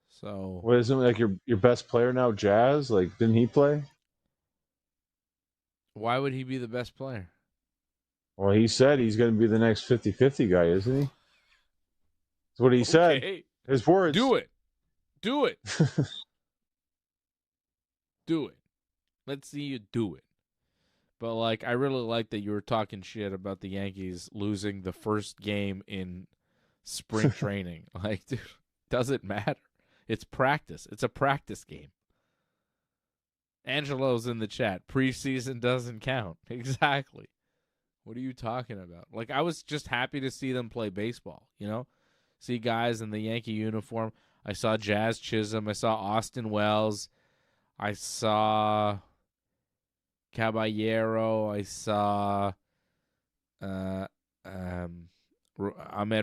So, what, isn't like your best player now, Jazz? Like, didn't he play? Why would he be the best player? Well, he said he's going to be the next 50-50 guy, isn't he? That's what he said. His words. Do it. Do it. Do it. Let's see you do it. But, like, I really like that you were talking shit about the Yankees losing the first game in spring training. Like, dude, doesn't matter. It's practice. It's a practice game. Angelo's in the chat. Preseason doesn't count. Exactly. What are you talking about? Like, I was just happy to see them play baseball, See guys in the Yankee uniform. I saw Jazz Chisholm. I saw Austin Wells. I saw Caballero. I saw Ahmed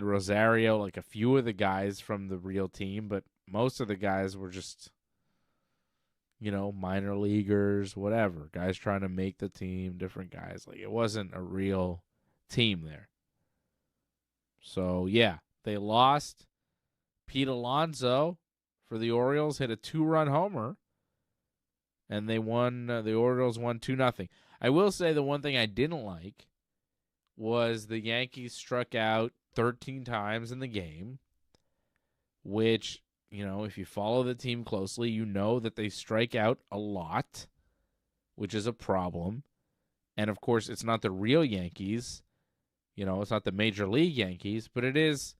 Rosario, like a few of the guys from the real team, but most of the guys were just, minor leaguers, whatever. Guys trying to make the team, different guys. Like, it wasn't a real team there. So, yeah, they lost. Pete Alonso for the Orioles hit a 2-run homer, and they won. The Orioles won 2-0. I will say the one thing I didn't like was the Yankees struck out 13 times in the game, which, if you follow the team closely, you know that they strike out a lot, which is a problem. And, of course, it's not the real Yankees. It's not the Major League Yankees, but it is,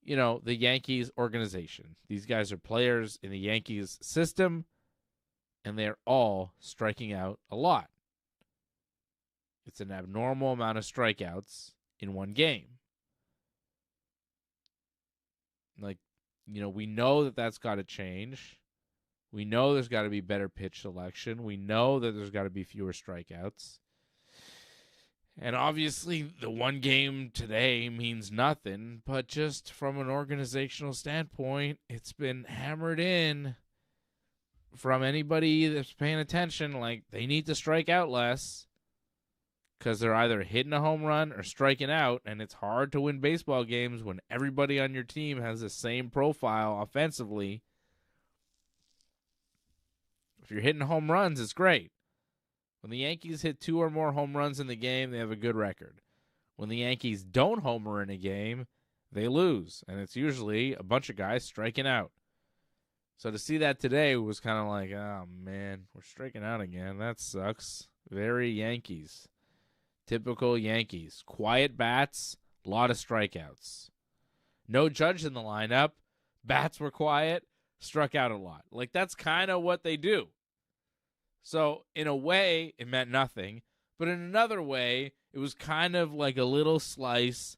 the Yankees organization. These guys are players in the Yankees system, and they're all striking out a lot. It's an abnormal amount of strikeouts in one game. Like, we know that that's got to change. We know there's got to be better pitch selection. We know that there's got to be fewer strikeouts. And obviously, the one game today means nothing, but just from an organizational standpoint, it's been hammered in from anybody that's paying attention. Like, they need to strike out less because they're either hitting a home run or striking out, and it's hard to win baseball games when everybody on your team has the same profile offensively. If you're hitting home runs, it's great. When the Yankees hit 2 or more home runs in the game, they have a good record. When the Yankees don't homer in a game, they lose, and it's usually a bunch of guys striking out. So to see that today was kind of like, oh, man, we're striking out again. That sucks. Very Yankees. Typical Yankees. Quiet bats, a lot of strikeouts. No Judge in the lineup. Bats were quiet, struck out a lot. Like, that's kind of what they do. So, in a way, it meant nothing. But in another way, it was kind of like a little slice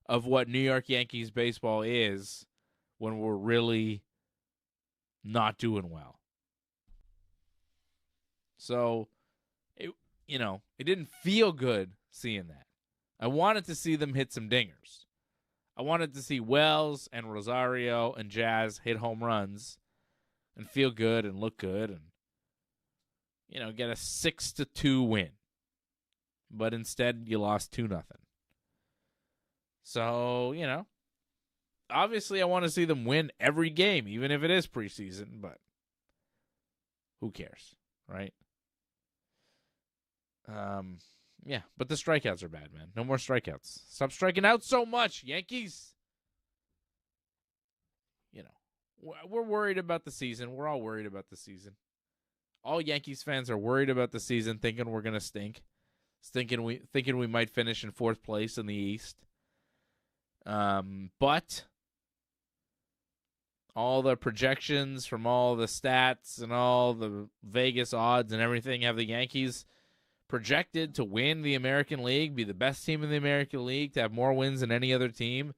of what New York Yankees baseball is when we're really not doing well. So, it didn't feel good seeing that. I wanted to see them hit some dingers. I wanted to see Wells and Rosario and Jazz hit home runs and feel good and look good and get a 6-2 win. But instead, you lost 2-0. So, obviously I want to see them win every game, even if it is preseason, but who cares, right? Yeah, but the strikeouts are bad, man. No more strikeouts. Stop striking out so much, Yankees. We're worried about the season. We're all worried about the season. All Yankees fans are worried about the season, thinking we're gonna stink, thinking we might finish in 4th place in the East. But all the projections from all the stats and all the Vegas odds and everything have the Yankees projected to win the American League, be the best team in the American League, to have more wins than any other team,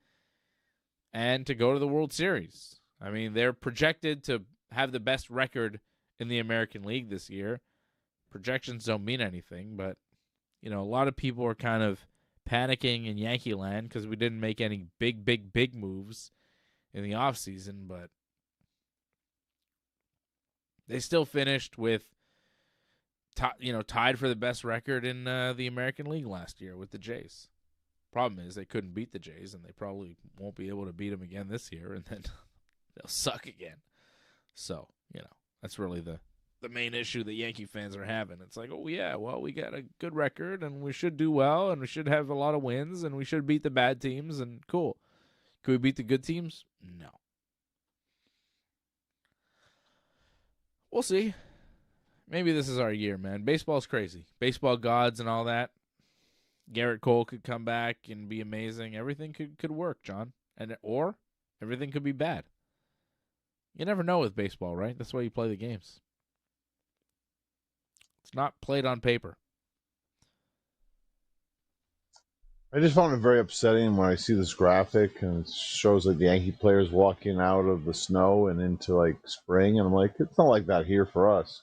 and to go to the World Series. I mean, they're projected to have the best record in the American League this year. Projections don't mean anything, but, a lot of people are kind of panicking in Yankee land because we didn't make any big moves in the offseason, but they still finished with, tied for the best record in the American League last year with the Jays. Problem is they couldn't beat the Jays, and they probably won't be able to beat them again this year, and then they'll suck again. So, that's really the main issue that Yankee fans are having. It's like, oh, yeah, well, we got a good record, and we should do well, and we should have a lot of wins, and we should beat the bad teams, and cool. Could we beat the good teams? No. We'll see. Maybe this is our year, man. Baseball's crazy. Baseball gods and all that. Garrett Cole could come back and be amazing. Everything could work, John. Or everything could be bad. You never know with baseball, right? That's why you play the games. It's not played on paper. I just found it very upsetting when I see this graphic and it shows like the Yankee players walking out of the snow and into like spring, and I'm like, it's not like that here for us.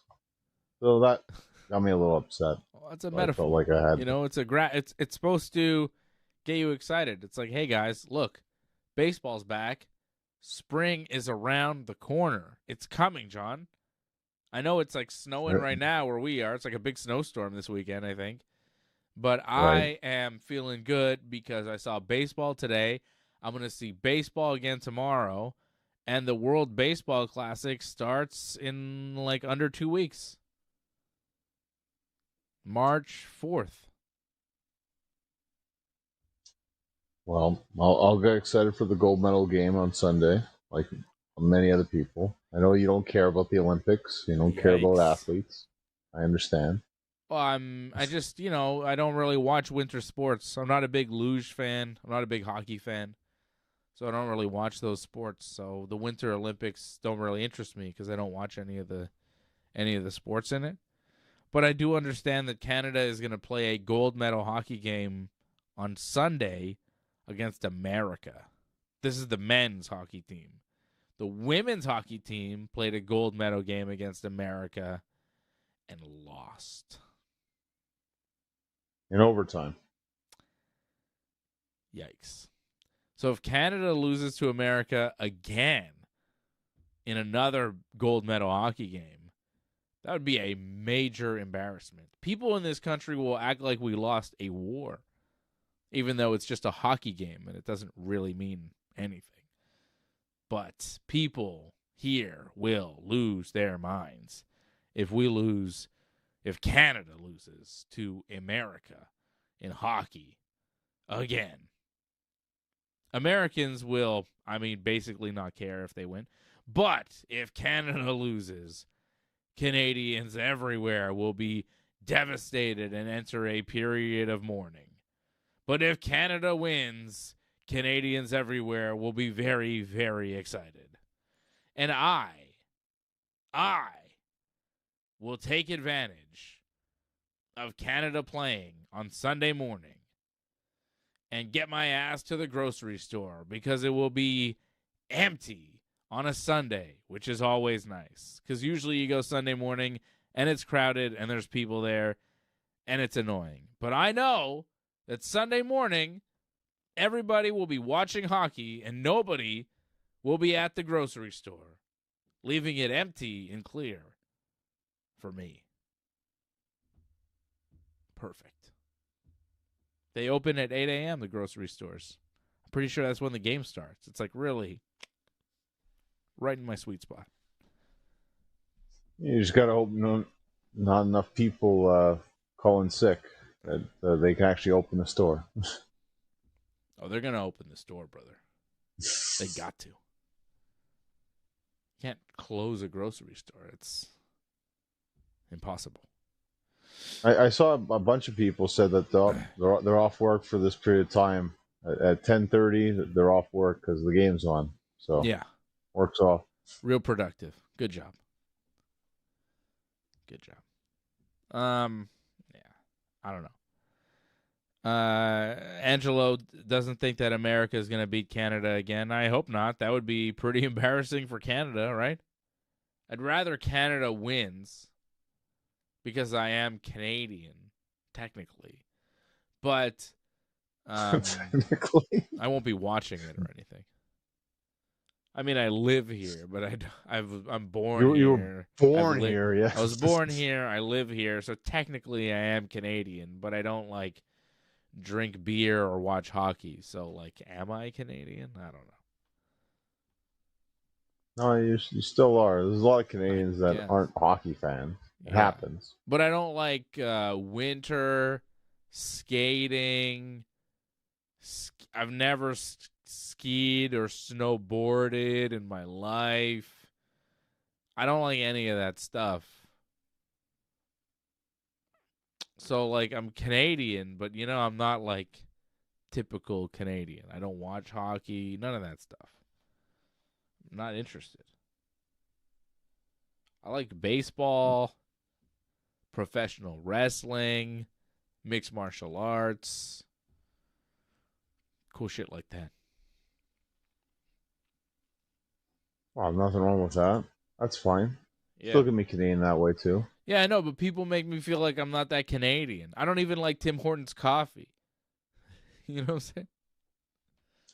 So that got me a little upset. Well, that's a metaphor. I felt like I had. It's supposed to get you excited. It's like, hey guys, look, baseball's back. Spring is around the corner. It's coming, John. I know it's like snowing right now where we are. It's like a big snowstorm this weekend, I think. But I am feeling good because I saw baseball today. I'm going to see baseball again tomorrow. And the World Baseball Classic starts in like under 2 weeks. March 4th. Well, I'll get excited for the gold medal game on Sunday, like many other people. I know you don't care about the Olympics. You don't care about athletes. I understand. Well, I don't really watch winter sports. I'm not a big luge fan. I'm not a big hockey fan. So I don't really watch those sports. So the Winter Olympics don't really interest me because I don't watch any of the sports in it. But I do understand that Canada is going to play a gold medal hockey game on Sunday against America. This is the men's hockey team. The women's hockey team played a gold medal game against America and lost. In overtime. Yikes. So if Canada loses to America again in another gold medal hockey game, that would be a major embarrassment. People in this country will act like we lost a war, even though it's just a hockey game and it doesn't really mean anything. But people here will lose their minds if Canada loses to America in hockey again. Americans will, basically not care if they win. But if Canada loses, Canadians everywhere will be devastated and enter a period of mourning. But if Canada wins, Canadians everywhere will be very, very excited. And I will take advantage of Canada playing on Sunday morning and get my ass to the grocery store because it will be empty on a Sunday, which is always nice. Because usually you go Sunday morning and it's crowded and there's people there and it's annoying. But I know that Sunday morning, everybody will be watching hockey and nobody will be at the grocery store, leaving it empty and clear for me. Perfect. They open at 8 a.m., the grocery stores. I'm pretty sure that's when the game starts. It's like really right in my sweet spot. You just got to hope not enough people call in sick that they can actually open the store. Oh, they're going to open the store, brother. They got to. Can't close a grocery store. It's impossible. I saw a bunch of people said that they're off work for this period of time. At 10:30, they're off work because the game's on. So yeah, work's off. Real productive. Good job. Good job. Yeah, I don't know. Angelo doesn't think that America is going to beat Canada again. I hope not. That would be pretty embarrassing for Canada, right? I'd rather Canada wins because I am Canadian, technically. But technically, I won't be watching it or anything. I live here, but I'm born here. You were born here, yeah. I was born here. I live here, so technically I am Canadian, but I don't drink beer or watch hockey. So am I Canadian? I don't know. No, you still are. There's a lot of Canadians that aren't hockey fans. It happens. But I don't like winter skating. I've never skied or snowboarded in my life. I don't like any of that stuff. So, I'm Canadian, but, I'm not, typical Canadian. I don't watch hockey, none of that stuff. I'm not interested. I like baseball, professional wrestling, mixed martial arts, cool shit like that. Well, nothing wrong with that. That's fine. Yeah. Still can be Canadian that way, too. Yeah, I know, but people make me feel like I'm not that Canadian. I don't even like Tim Hortons coffee. You know what I'm saying?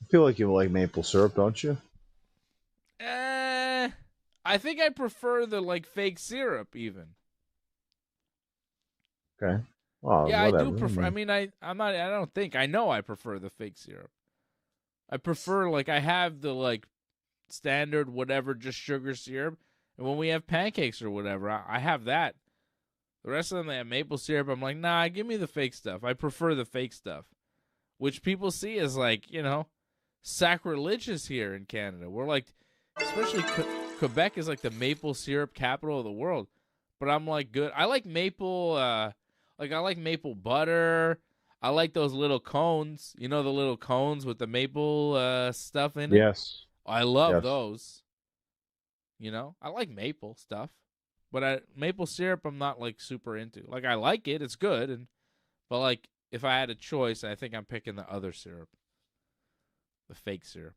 I feel like you like maple syrup, don't you? I think I prefer the fake syrup even. Okay. Well, yeah, whatever. I do prefer. I know I prefer the fake syrup. I prefer I have the standard whatever, just sugar syrup. And when we have pancakes or whatever, I have that. The rest of them, they have maple syrup. I'm like, nah, give me the fake stuff. I prefer the fake stuff, which people see as sacrilegious here in Canada. We're especially Quebec is the maple syrup capital of the world. But I'm good. I like maple, I like maple butter. I like those little cones. You know, the little cones with the maple stuff in it? Yes. I love those. I like maple stuff. But maple syrup, I'm not super into. I like it; it's good, but if I had a choice, I think I'm picking the other syrup, the fake syrup.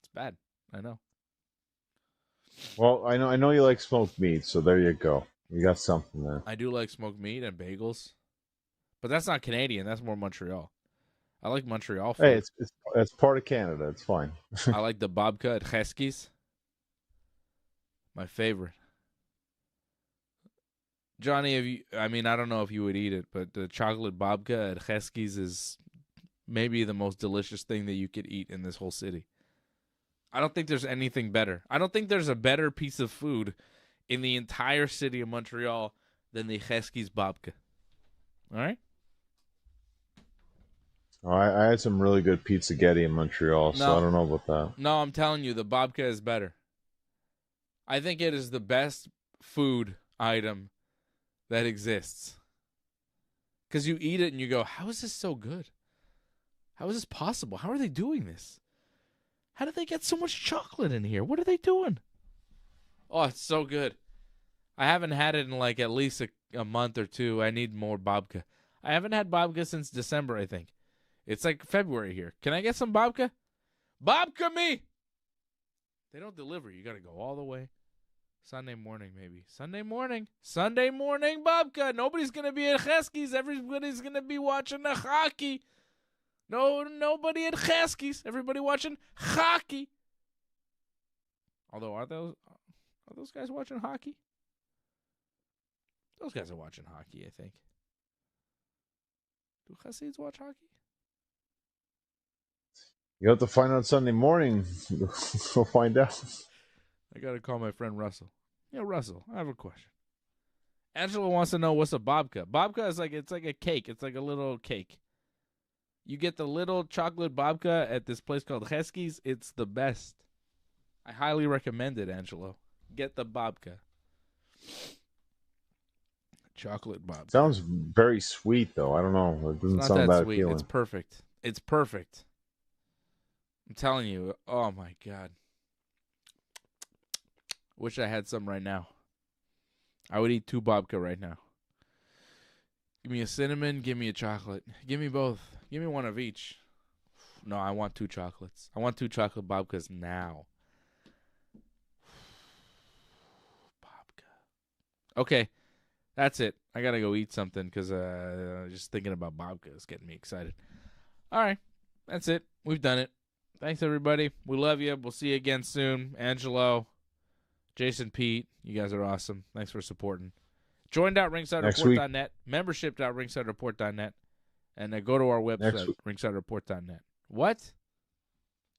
It's bad, I know. Well, I know you like smoked meat, so there you go. You got something there. I do like smoked meat and bagels, but that's not Canadian. That's more Montreal. I like Montreal food. Hey, it's part of Canada. It's fine. I like the babka at Cheski's. My favorite. Johnny, I don't know if you would eat it, but the chocolate babka at Cheski's is maybe the most delicious thing that you could eat in this whole city. I don't think there's anything better. I don't think there's a better piece of food in the entire city of Montreal than the Cheski's babka. All right? Oh, I had some really good pizzagetti in Montreal, so I don't know about that. No, I'm telling you, the babka is better. I think it is the best food item that exists. Because you eat it and you go, how is this so good? How is this possible? How are they doing this? How did they get so much chocolate in here? What are they doing? Oh, it's so good. I haven't had it in like at least a month or two. I need more babka. I haven't had babka since December, I think. It's like February here. Can I get some babka? Babka me! They don't deliver. You got to go all the way. Sunday morning, maybe. Sunday morning, babka. Nobody's going to be at Cheski's. Everybody's going to be watching the hockey. No, nobody at Cheski's. Everybody watching hockey. Although, are those guys watching hockey? Those guys are watching hockey, I think. Do Cheski's watch hockey? You have to find out Sunday morning. We'll find out. I got to call my friend Russell. Yeah, Russell, I have a question. Angela wants to know what's a babka. Babka is it's like a cake. It's like a little cake. You get the little chocolate babka at this place called Cheski's. It's the best. I highly recommend it, Angelo. Get the babka. Chocolate babka. Sounds very sweet, though. I don't know. It doesn't sound that sweet. It's perfect. It's perfect. I'm telling you. Oh, my God. Wish I had some right now. I would eat 2 babka right now. Give me a cinnamon. Give me a chocolate. Give me both. Give me one of each. No, I want 2 chocolates. I want 2 chocolate babkas now. Babka. Okay. That's it. I got to go eat something because just thinking about babka is getting me excited. All right. That's it. We've done it. Thanks, everybody. We love you. We'll see you again soon. Angelo, Jason, Pete, you guys are awesome. Thanks for supporting. Join.ringsidereport.net, membership.ringsidereport.net, and go to our website, ringsidereport.net. What?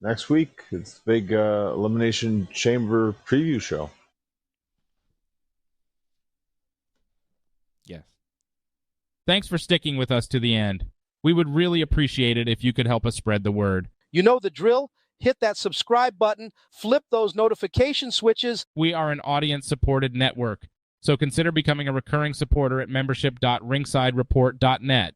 Next week, it's the big Elimination Chamber preview show. Yes. Thanks for sticking with us to the end. We would really appreciate it if you could help us spread the word. You know the drill. Hit that subscribe button. Flip those notification switches. We are an audience-supported network, so consider becoming a recurring supporter at membership.ringsidereport.net.